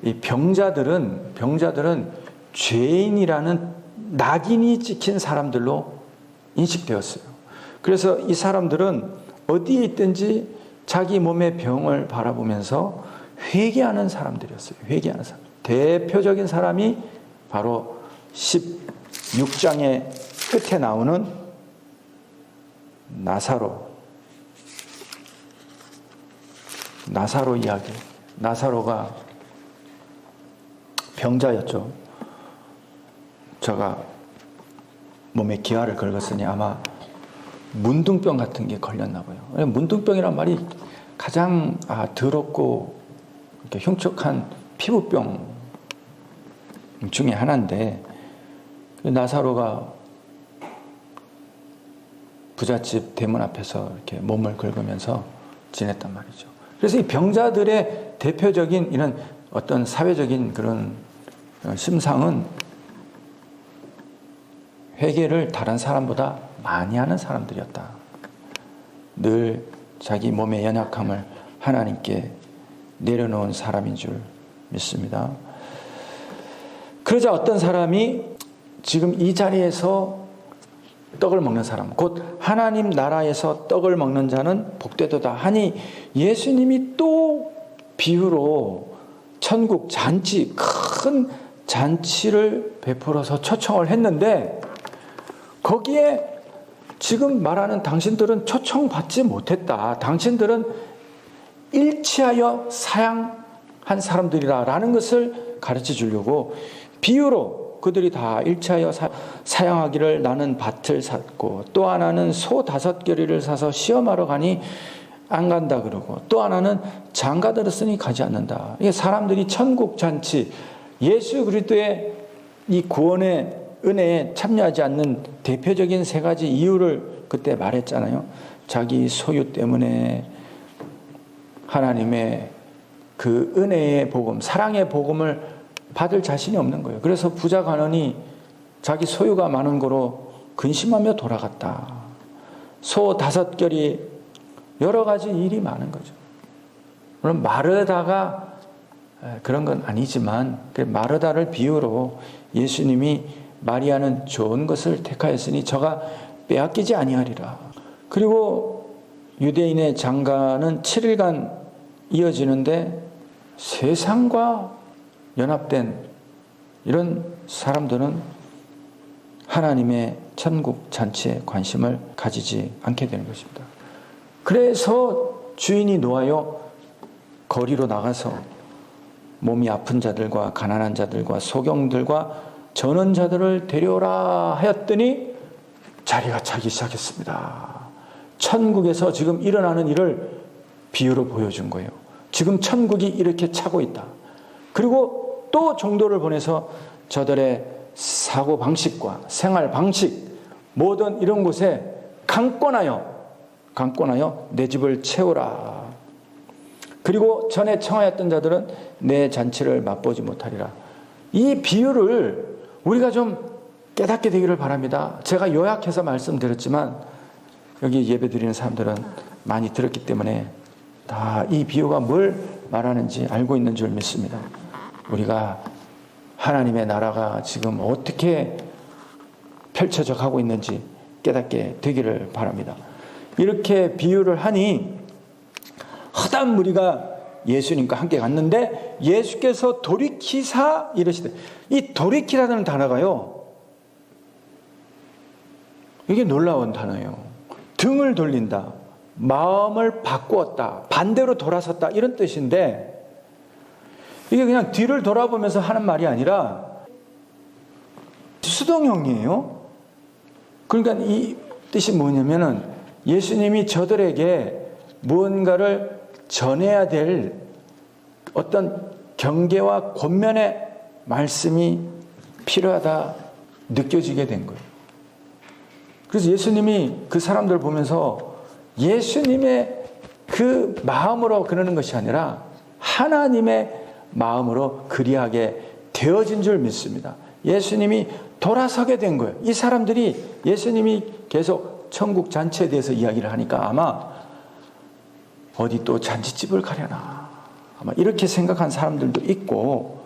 이 병자들은 죄인이라는 낙인이 찍힌 사람들로 인식되었어요. 그래서 이 사람들은 어디에 있든지 자기 몸의 병을 바라보면서 회개하는 사람들이었어요. 회개하는 사람. 대표적인 사람이 바로 16장의 끝에 나오는 나사로 이야기. 나사로가 병자였죠. 제가 몸에 기아를 긁었으니 아마 문둥병 같은 게 걸렸나 봐요. 문둥병이란 말이 가장 더럽고 이렇게 흉측한 피부병 중에 하나인데 나사로가 부잣집 대문 앞에서 이렇게 몸을 긁으면서 지냈단 말이죠. 그래서 이 병자들의 대표적인 이런 어떤 사회적인 그런 심상은 회개를 다른 사람보다 많이 하는 사람들이었다. 늘 자기 몸의 연약함을 하나님께 내려놓은 사람인 줄 믿습니다. 그러자 어떤 사람이 지금 이 자리에서 떡을 먹는 사람, 곧 하나님 나라에서 떡을 먹는 자는 복되도다 하니 예수님이 또 비유로 천국 잔치, 큰 잔치를 베풀어서 초청을 했는데 거기에 지금 말하는 당신들은 초청받지 못했다. 당신들은 일치하여 사양한 사람들이라는 것을 가르쳐 주려고 비유로 그들이 다 일치하여 사양하기를 나는 밭을 샀고 또 하나는 소 5겨리를 사서 시험하러 가니 안 간다 그러고 또 하나는 장가 들었으니 가지 않는다. 이게 사람들이 천국 잔치 예수 그리스도의 이 구원의 은혜에 참여하지 않는 대표적인 3가지 이유를 그때 말했잖아요. 자기 소유 때문에 하나님의 그 은혜의 복음, 사랑의 복음을 받을 자신이 없는 거예요. 그래서 부자 간원이 자기 소유가 많은 거로 근심하며 돌아갔다. 소 5결이 여러 가지 일이 많은 거죠. 물론 마르다가 그런 건 아니지만 마르다를 비유로 예수님이 마리아는 좋은 것을 택하였으니 저가 빼앗기지 아니하리라. 그리고 유대인의 장가는 7일간 이어지는데 세상과 연합된 이런 사람들은 하나님의 천국 잔치에 관심을 가지지 않게 되는 것입니다. 그래서 주인이 노하여 거리로 나가서 몸이 아픈 자들과 가난한 자들과 소경들과 전원자들을 데려오라 하였더니 자리가 차기 시작했습니다. 천국에서 지금 일어나는 일을 비유로 보여준 거예요. 지금 천국이 이렇게 차고 있다. 그리고 또 종도를 보내서 저들의 사고 방식과 생활 방식 모든 이런 곳에 강권하여 내 집을 채우라. 그리고 전에 청하였던 자들은 내 잔치를 맛보지 못하리라. 이 비유를 우리가 좀 깨닫게 되기를 바랍니다. 제가 요약해서 말씀드렸지만 여기 예배드리는 사람들은 많이 들었기 때문에 다 이 비유가 뭘 말하는지 알고 있는 줄 믿습니다. 우리가 하나님의 나라가 지금 어떻게 펼쳐져 가고 있는지 깨닫게 되기를 바랍니다. 이렇게 비유를 하니 허다한 무리가 예수님과 함께 갔는데 예수께서 돌이키사 이러시되, 이 돌이키라는 단어가요, 이게 놀라운 단어예요. 등을 돌린다, 마음을 바꾸었다, 반대로 돌아섰다, 이런 뜻인데 이게 그냥 뒤를 돌아보면서 하는 말이 아니라 수동형이에요. 그러니까 이 뜻이 뭐냐면은 예수님이 저들에게 무언가를 전해야 될 어떤 경계와 권면의 말씀이 필요하다 느껴지게 된 거예요. 그래서 예수님이 그 사람들 보면서 예수님의 그 마음으로 그러는 것이 아니라 하나님의 마음으로 그리하게 되어진 줄 믿습니다. 예수님이 돌아서게 된 거예요. 이 사람들이 예수님이 계속 천국 잔치에 대해서 이야기를 하니까 아마 어디 또 잔치집을 가려나, 아마 이렇게 생각한 사람들도 있고,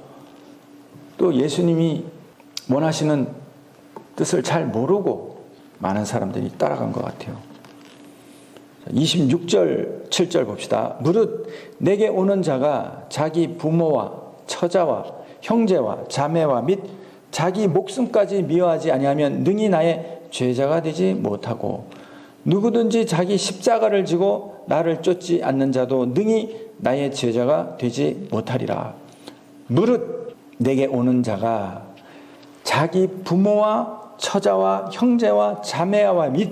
또 예수님이 원하시는 뜻을 잘 모르고 많은 사람들이 따라간 것 같아요. 26절 7절 봅시다. 무릇 내게 오는 자가 자기 부모와 처자와 형제와 자매와 및 자기 목숨까지 미워하지 아니하면 능히 나의 죄자가 되지 못하고, 누구든지 자기 십자가를 지고 나를 쫓지 않는 자도 능히 나의 제자가 되지 못하리라. 무릇 내게 오는 자가 자기 부모와 처자와 형제와 자매와 및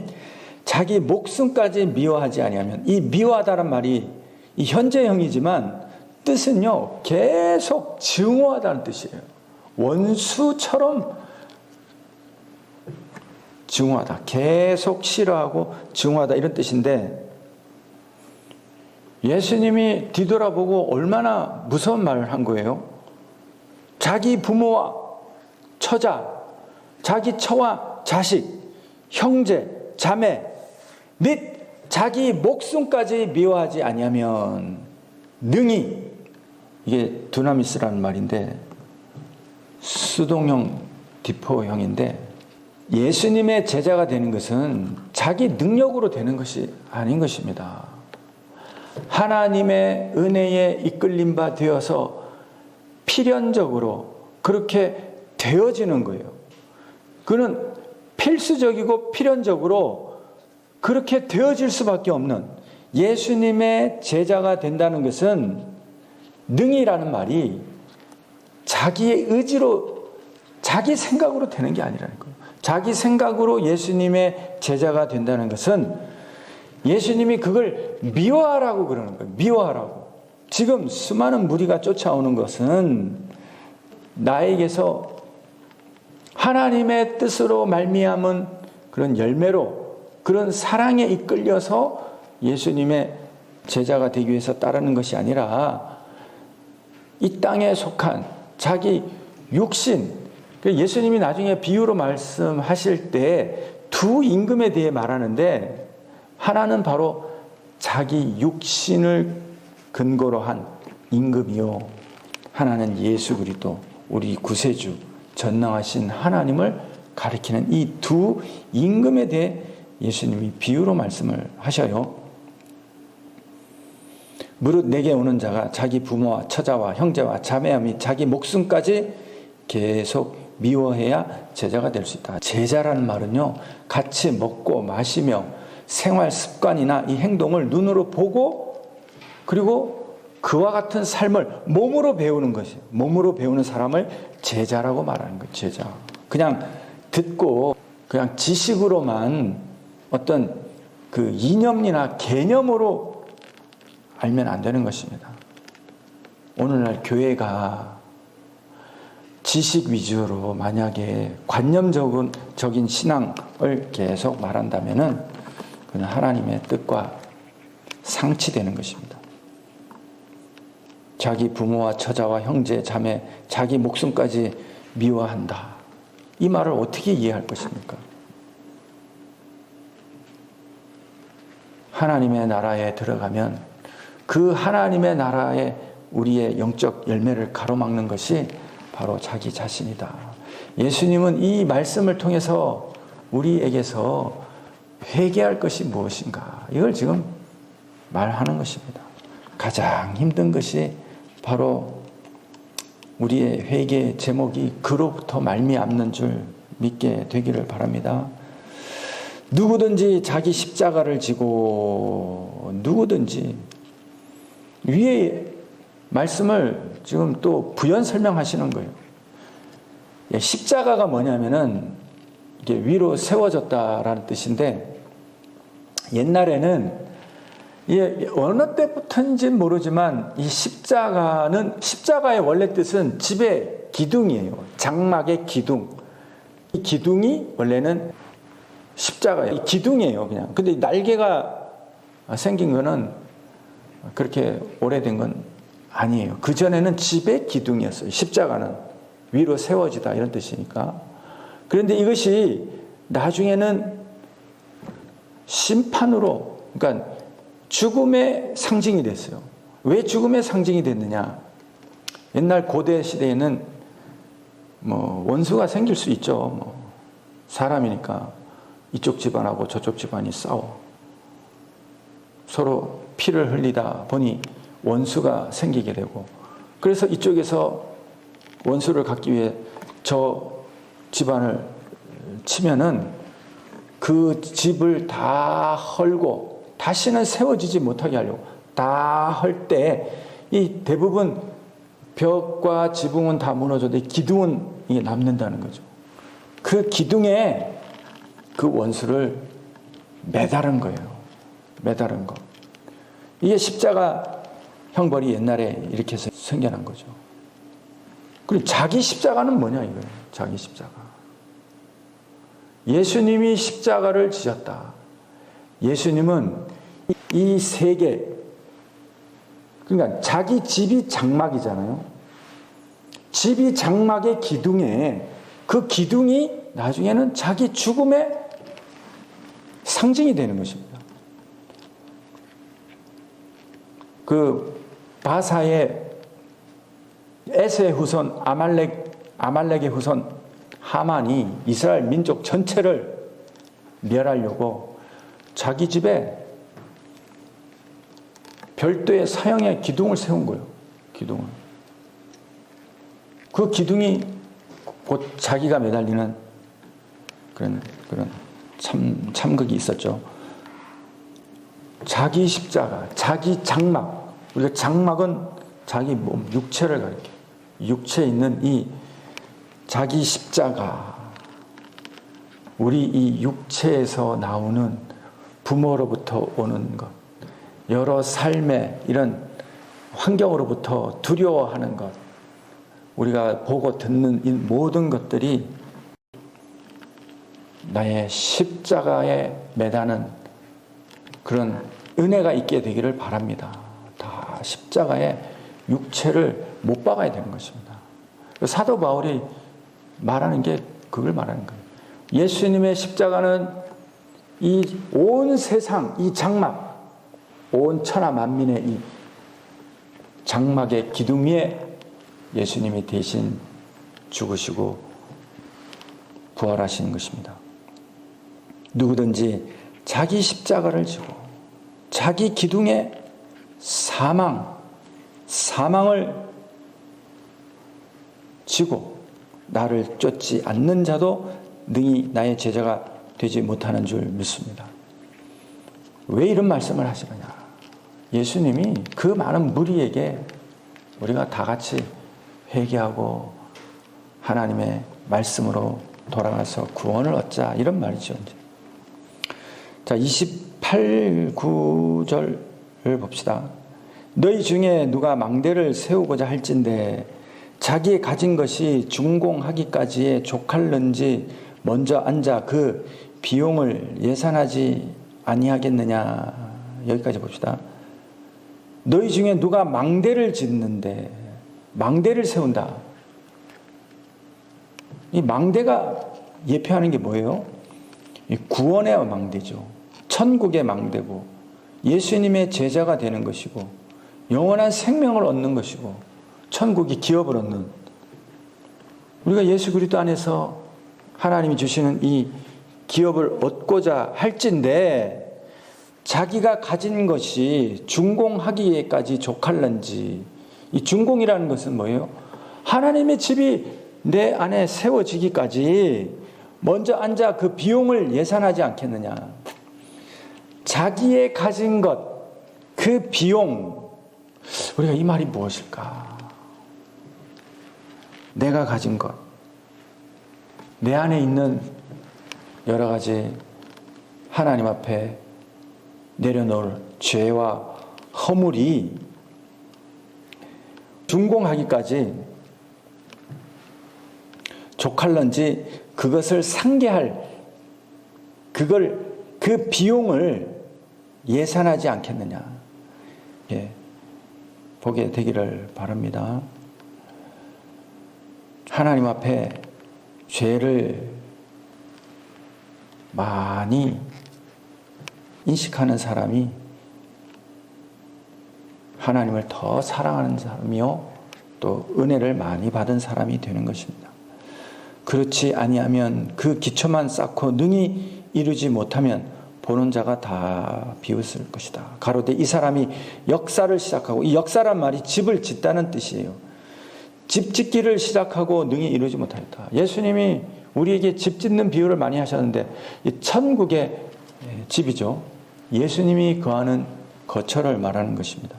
자기 목숨까지 미워하지 아니하면, 이 미워하다란 말이 이 현재형이지만 뜻은요 계속 증오하다는 뜻이에요. 원수처럼 증오하다, 계속 싫어하고 증오하다, 이런 뜻인데, 예수님이 뒤돌아보고 얼마나 무서운 말을 한 거예요. 자기 부모와 처자, 자기 처와 자식, 형제, 자매 및 자기 목숨까지 미워하지 아니하면 능히, 이게 두나미스라는 말인데 수동형 디포형인데, 예수님의 제자가 되는 것은 자기 능력으로 되는 것이 아닌 것입니다. 하나님의 은혜에 이끌림 바 되어서 필연적으로 그렇게 되어지는 거예요. 그는 필수적이고 필연적으로 그렇게 되어질 수밖에 없는, 예수님의 제자가 된다는 것은 능이라는 말이 자기의 의지로, 자기 생각으로 되는 게 아니라는 거예요. 자기 생각으로 예수님의 제자가 된다는 것은 예수님이 그걸 미워하라고 그러는 거예요. 미워하라고. 지금 수많은 무리가 쫓아오는 것은 나에게서 하나님의 뜻으로 말미암은 그런 열매로, 그런 사랑에 이끌려서 예수님의 제자가 되기 위해서 따르는 것이 아니라 이 땅에 속한 자기 육신, 예수님이 나중에 비유로 말씀하실 때 두 임금에 대해 말하는데, 하나는 바로 자기 육신을 근거로 한 임금이요, 하나는 예수 그리스도, 우리 구세주, 전능하신 하나님을 가리키는 이 두 임금에 대해 예수님이 비유로 말씀을 하셔요. 무릇 내게 오는 자가 자기 부모와 처자와 형제와 자매와 및 자기 목숨까지 계속 미워해야 제자가 될 수 있다. 제자라는 말은요, 같이 먹고 마시며 생활 습관이나 이 행동을 눈으로 보고, 그리고 그와 같은 삶을 몸으로 배우는 것이에요. 몸으로 배우는 사람을 제자라고 말하는 거예요. 제자. 그냥 듣고 그냥 지식으로만 어떤 그 이념이나 개념으로 알면 안 되는 것입니다. 오늘날 교회가 지식 위주로 만약에 관념적인 신앙을 계속 말한다면은 그는 하나님의 뜻과 상치되는 것입니다. 자기 부모와 처자와 형제, 자매, 자기 목숨까지 미워한다. 이 말을 어떻게 이해할 것입니까? 하나님의 나라에 들어가면 그 하나님의 나라에 우리의 영적 열매를 가로막는 것이 바로 자기 자신이다. 예수님은 이 말씀을 통해서 우리에게서 회개할 것이 무엇인가, 이걸 지금 말하는 것입니다. 가장 힘든 것이 바로 우리의 회개 제목이 그로부터 말미암는 줄 믿게 되기를 바랍니다. 누구든지 자기 십자가를 지고, 누구든지, 위에 말씀을 지금 또 부연 설명하시는 거예요. 십자가가 뭐냐면은 이게 위로 세워졌다라는 뜻인데, 옛날에는 어느 때부터인지는 모르지만 이 십자가의 원래 뜻은 집의 기둥이에요. 장막의 기둥. 이 기둥이 원래는 십자가예요. 이 기둥이에요, 그냥. 근데 날개가 생긴 거는 그렇게 오래된 건 아니에요. 그전에는 집의 기둥이었어요. 십자가는 위로 세워지다, 이런 뜻이니까. 그런데 이것이 나중에는 심판으로, 그러니까 죽음의 상징이 됐어요. 왜 죽음의 상징이 됐느냐? 옛날 고대 시대에는 원수가 생길 수 있죠. 사람이니까 이쪽 집안하고 저쪽 집안이 싸워. 서로 피를 흘리다 보니 원수가 생기게 되고, 그래서 이쪽에서 원수를 갖기 위해 저 집안을 치면은 그 집을 다 헐고 다시는 세워지지 못하게 하려고 다 헐 때 이 대부분 벽과 지붕은 다 무너져도 기둥은 이게 남는다는 거죠. 그 기둥에 그 원수를 매달은 거예요. 매달은 거. 이게 십자가 형벌이 옛날에 이렇게 해서 생겨난 거죠. 그리고 자기 십자가는 뭐냐, 이거예요. 자기 십자가. 예수님이 십자가를 지셨다. 예수님은 이 세계, 그러니까 자기 집이 장막이잖아요. 집이 장막의 기둥에, 그 기둥이 나중에는 자기 죽음의 상징이 되는 것입니다. 그 바사의 에세의 후손 아말렉의 후손 하만이 이스라엘 민족 전체를 멸하려고 자기 집에 별도의 사형의 기둥을 세운 거예요. 기둥을. 그 기둥이 곧 자기가 매달리는 그런 참극이 있었죠. 자기 십자가, 자기 장막. 우리가 장막은 자기 몸, 육체를 가리켜요. 육체에 있는 이 자기 십자가, 우리 이 육체에서 나오는 부모로부터 오는 것, 여러 삶의 이런 환경으로부터 두려워하는 것, 우리가 보고 듣는 이 모든 것들이 나의 십자가에 매다는 그런 은혜가 있게 되기를 바랍니다. 다 십자가에 육체를 못 박아야 되는 것입니다. 사도 바울이 말하는 게 그걸 말하는 거예요. 예수님의 십자가는 이 온 세상, 이 장막, 온 천하 만민의 이 장막의 기둥 위에 예수님이 대신 죽으시고 부활하시는 것입니다. 누구든지 자기 십자가를 지고 자기 기둥에 사망을 지고 나를 쫓지 않는 자도 능히 나의 제자가 되지 못하는 줄 믿습니다. 왜 이런 말씀을 하시느냐? 예수님이 그 많은 무리에게 우리가 다 같이 회개하고 하나님의 말씀으로 돌아가서 구원을 얻자, 이런 말이죠. 자, 28, 9절을 봅시다. 너희 중에 누가 망대를 세우고자 할진대 자기의 가진 것이 준공하기까지에 족할는지 먼저 앉아 그 비용을 예산하지 아니하겠느냐. 여기까지 봅시다. 너희 중에 누가 망대를 짓는데, 망대를 세운다. 이 망대가 예표하는 게 뭐예요? 구원의 망대죠. 천국의 망대고, 예수님의 제자가 되는 것이고, 영원한 생명을 얻는 것이고, 천국이 기업을 얻는, 우리가 예수 그리스도 안에서 하나님이 주시는 이 기업을 얻고자 할진대 자기가 가진 것이 준공하기에까지 족할는지. 이 준공이라는 것은 뭐예요? 하나님의 집이 내 안에 세워지기까지 먼저 앉아 그 비용을 예산하지 않겠느냐. 자기의 가진 것, 그 비용, 우리가 이 말이 무엇일까? 내가 가진 것, 내 안에 있는 여러 가지 하나님 앞에 내려놓을 죄와 허물이 준공하기까지 족할런지 그것을 상계할 그 비용을 예산하지 않겠느냐. 예, 보게 되기를 바랍니다. 하나님 앞에 죄를 많이 인식하는 사람이 하나님을 더 사랑하는 사람이요, 또 은혜를 많이 받은 사람이 되는 것입니다. 그렇지 아니하면 그 기초만 쌓고 능히 이루지 못하면 보는 자가 다 비웃을 것이다. 가로되 이 사람이 역사를 시작하고, 이 역사란 말이 집을 짓다는 뜻이에요. 집 짓기를 시작하고 능히 이루지 못하였다. 예수님이 우리에게 집 짓는 비유를 많이 하셨는데, 이 천국의 집이죠. 예수님이 거하는 거처를 말하는 것입니다.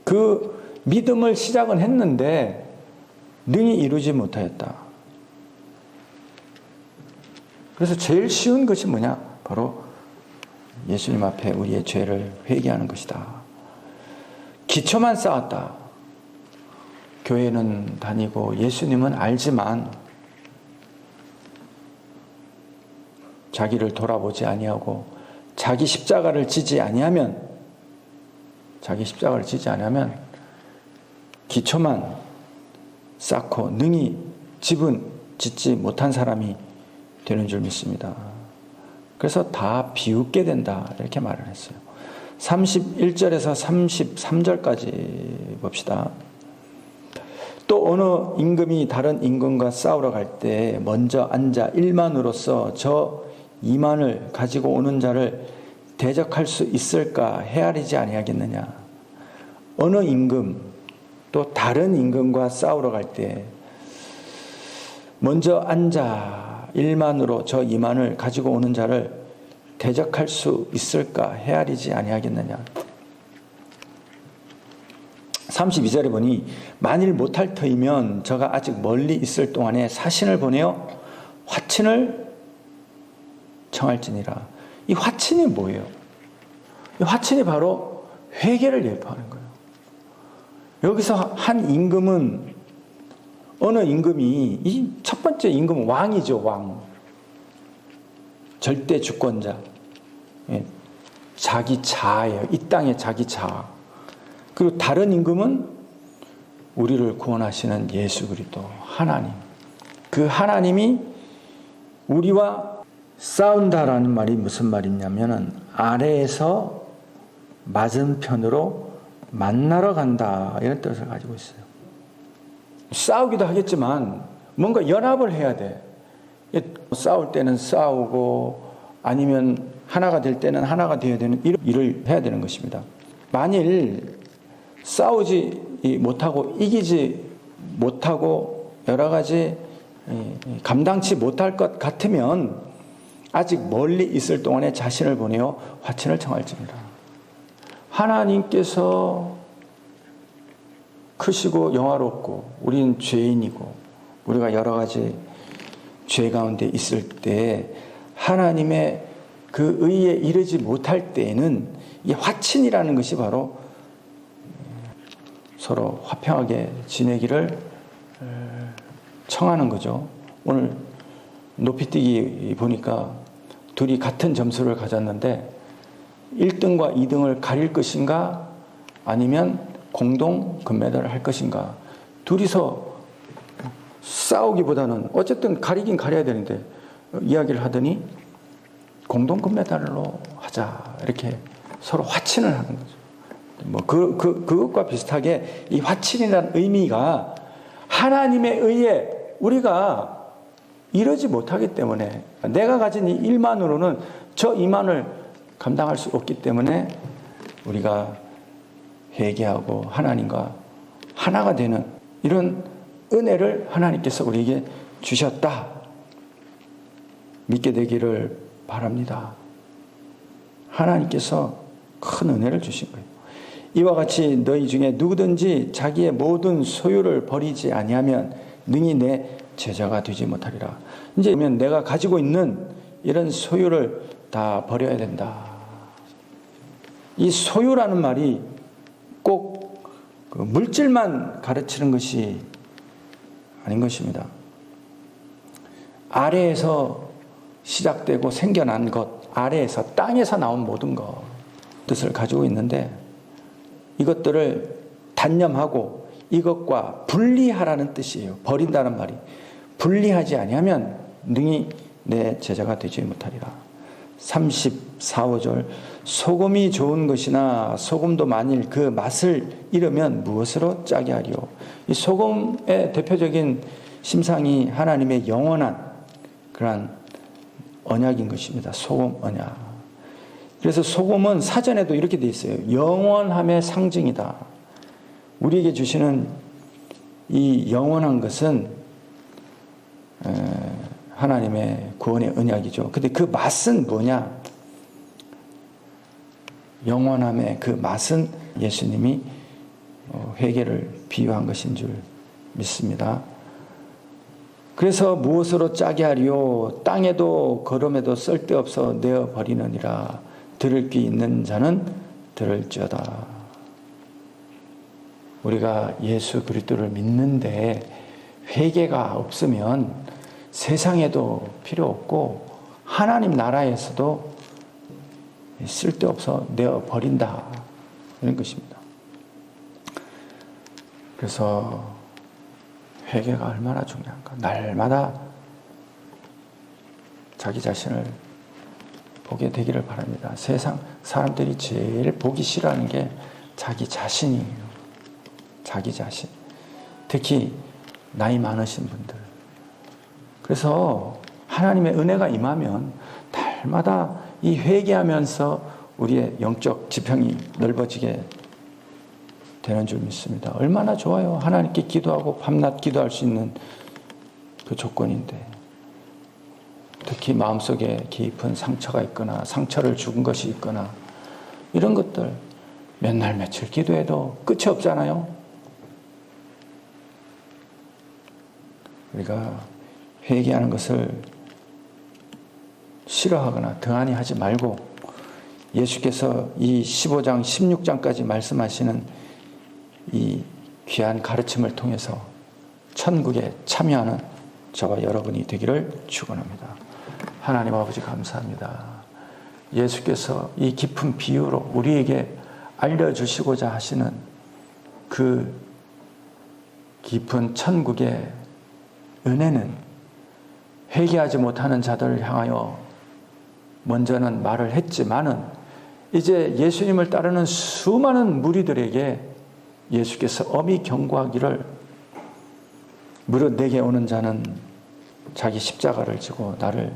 그 믿음을 시작은 했는데 능히 이루지 못하였다. 그래서 제일 쉬운 것이 뭐냐? 바로 예수님 앞에 우리의 죄를 회개하는 것이다. 기초만 쌓았다. 교회는 다니고 예수님은 알지만 자기를 돌아보지 아니하고 자기 십자가를 지지 아니하면 기초만 쌓고 능히 집은 짓지 못한 사람이 되는 줄 믿습니다. 그래서 다 비웃게 된다, 이렇게 말을 했어요. 31절에서 33절까지 봅시다. 또 어느 임금이 다른 임금과 싸우러 갈 때 먼저 앉아 1만으로서 저 2만을 가지고 오는 자를 대적할 수 있을까 헤아리지 아니하겠느냐. 어느 임금 또 다른 임금과 싸우러 갈 때 먼저 앉아 1만으로 저 2만을 가지고 오는 자를 대적할 수 있을까 헤아리지 아니하겠느냐. 32절에 보니 만일 못할 터이면 저가 아직 멀리 있을 동안에 사신을 보내어 화친을 청할지니라. 이 화친이 뭐예요? 이 화친이 바로 회개를 예표하는 거예요. 여기서 한 임금은, 어느 임금이, 이 첫 번째 임금은 왕이죠, 왕. 절대 주권자. 자기 자아예요. 이 땅의 자기 자아. 그리고 다른 임금은 우리를 구원하시는 예수 그리스도 하나님, 그 하나님이 우리와 싸운다라는 말이 무슨 말이냐면은 아래에서 맞은편으로 만나러 간다, 이런 뜻을 가지고 있어요. 싸우기도 하겠지만 뭔가 연합을 해야 돼. 싸울 때는 싸우고 아니면 하나가 될 때는 하나가 되어야 되는 일을 해야 되는 것입니다. 만일 싸우지 못하고 이기지 못하고 여러 가지 감당치 못할 것 같으면 아직 멀리 있을 동안에 자신을 보내어 화친을 청할지니라. 하나님께서 크시고 영화롭고 우리는 죄인이고 우리가 여러 가지 죄 가운데 있을 때 하나님의 그 의에 이르지 못할 때에는 이 화친이라는 것이 바로 서로 화평하게 지내기를 청하는 거죠. 오늘 높이뛰기 보니까 둘이 같은 점수를 가졌는데 1등과 2등을 가릴 것인가 아니면 공동 금메달을 할 것인가. 둘이서 싸우기보다는 어쨌든 가리긴 가려야 되는데 이야기를 하더니 공동 금메달로 하자, 이렇게 서로 화친을 하는 거죠. 뭐 그것과 비슷하게 이 화친이라는 의미가 하나님의 의에 우리가 이러지 못하기 때문에 내가 가진 이 일만으로는 저 이만을 감당할 수 없기 때문에 우리가 회개하고 하나님과 하나가 되는 이런 은혜를 하나님께서 우리에게 주셨다, 믿게 되기를 바랍니다. 하나님께서 큰 은혜를 주신 거예요. 이와 같이 너희 중에 누구든지 자기의 모든 소유를 버리지 아니하면 능히 내 제자가 되지 못하리라. 이제 그러면 내가 가지고 있는 이런 소유를 다 버려야 된다. 이 소유라는 말이 꼭 그 물질만 가르치는 것이 아닌 것입니다. 아래에서 시작되고 생겨난 것, 아래에서 땅에서 나온 모든 것 뜻을 가지고 있는데 이것들을 단념하고 이것과 분리하라는 뜻이에요. 버린다는 말이 분리하지 아니하면 능히 내 제자가 되지 못하리라. 34, 5절 소금이 좋은 것이나 소금도 만일 그 맛을 잃으면 무엇으로 짜게 하리요. 이 소금의 대표적인 심상이 하나님의 영원한 그러한 언약인 것입니다. 소금 언약. 그래서 소금은 사전에도 이렇게 돼 있어요. 영원함의 상징이다. 우리에게 주시는 이 영원한 것은 하나님의 구원의 언약이죠. 근데 그 맛은 뭐냐? 영원함의 그 맛은 예수님이 회개를 비유한 것인 줄 믿습니다. 그래서 무엇으로 짜게 하리요? 땅에도 거름에도 쓸데없어 내어버리느니라. 들을 귀 있는 자는 들을지어다. 우리가 예수 그리스도를 믿는데 회개가 없으면 세상에도 필요 없고 하나님 나라에서도 쓸데없어 내어버린다, 이런 것입니다. 그래서 회개가 얼마나 중요한가. 날마다 자기 자신을 보게 되기를 바랍니다. 세상 사람들이 제일 보기 싫어하는 게 자기 자신이에요. 자기 자신. 특히 나이 많으신 분들. 그래서 하나님의 은혜가 임하면 날마다 이 회개하면서 우리의 영적 지평이 넓어지게 되는 줄 믿습니다. 얼마나 좋아요. 하나님께 기도하고 밤낮 기도할 수 있는 그 조건인데, 특히 마음속에 깊은 상처가 있거나 상처를 죽은 것이 있거나 이런 것들 몇 날 며칠 기도해도 끝이 없잖아요. 우리가 회개하는 것을 싫어하거나 등한히 하지 말고 예수께서 이 15장 16장까지 말씀하시는 이 귀한 가르침을 통해서 천국에 참여하는 저와 여러분이 되기를 축원합니다. 하나님 아버지 감사합니다. 예수께서 이 깊은 비유로 우리에게 알려주시고자 하시는 그 깊은 천국의 은혜는 회개하지 못하는 자들을 향하여 먼저는 말을 했지만은 이제 예수님을 따르는 수많은 무리들에게 예수께서 엄히 경고하기를 무릇 내게 오는 자는 자기 십자가를 지고 나를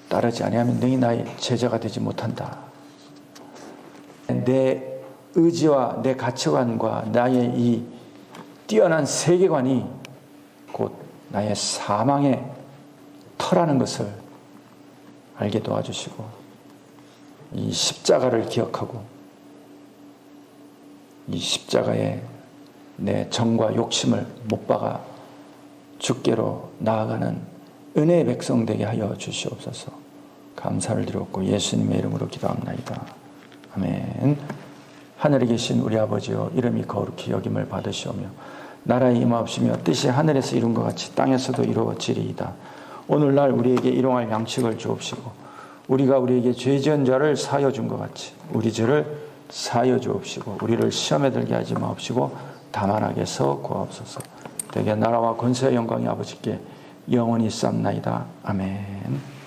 따르지 아니하면 능히 나의 제자가 되지 못한다. 내 의지와 내 가치관과 나의 이 뛰어난 세계관이 곧 나의 사망의 터라는 것을 알게 도와주시고 이 십자가를 기억하고 이 십자가에 내 정과 욕심을 못 박아 주께로 나아가는 은혜의 백성 되게 하여 주시옵소서. 감사를 드렸고 예수님의 이름으로 기도합나이다. 아멘. 하늘에 계신 우리 아버지여, 이름이 거룩히 여김을 받으시오며 나라에 임하옵시며 뜻이 하늘에서 이룬 것 같이 땅에서도 이루어지리이다. 오늘날 우리에게 일용할 양식을 주옵시고 우리가 우리에게 죄 지은 자를 사하여 준 것 같이 우리 죄를 사하여 주옵시고 우리를 시험에 들게 하지 마옵시고 다만 악에서 구하옵소서. 대개 나라와 권세와 영광이 아버지께 영원히 쌉나이다. 아멘.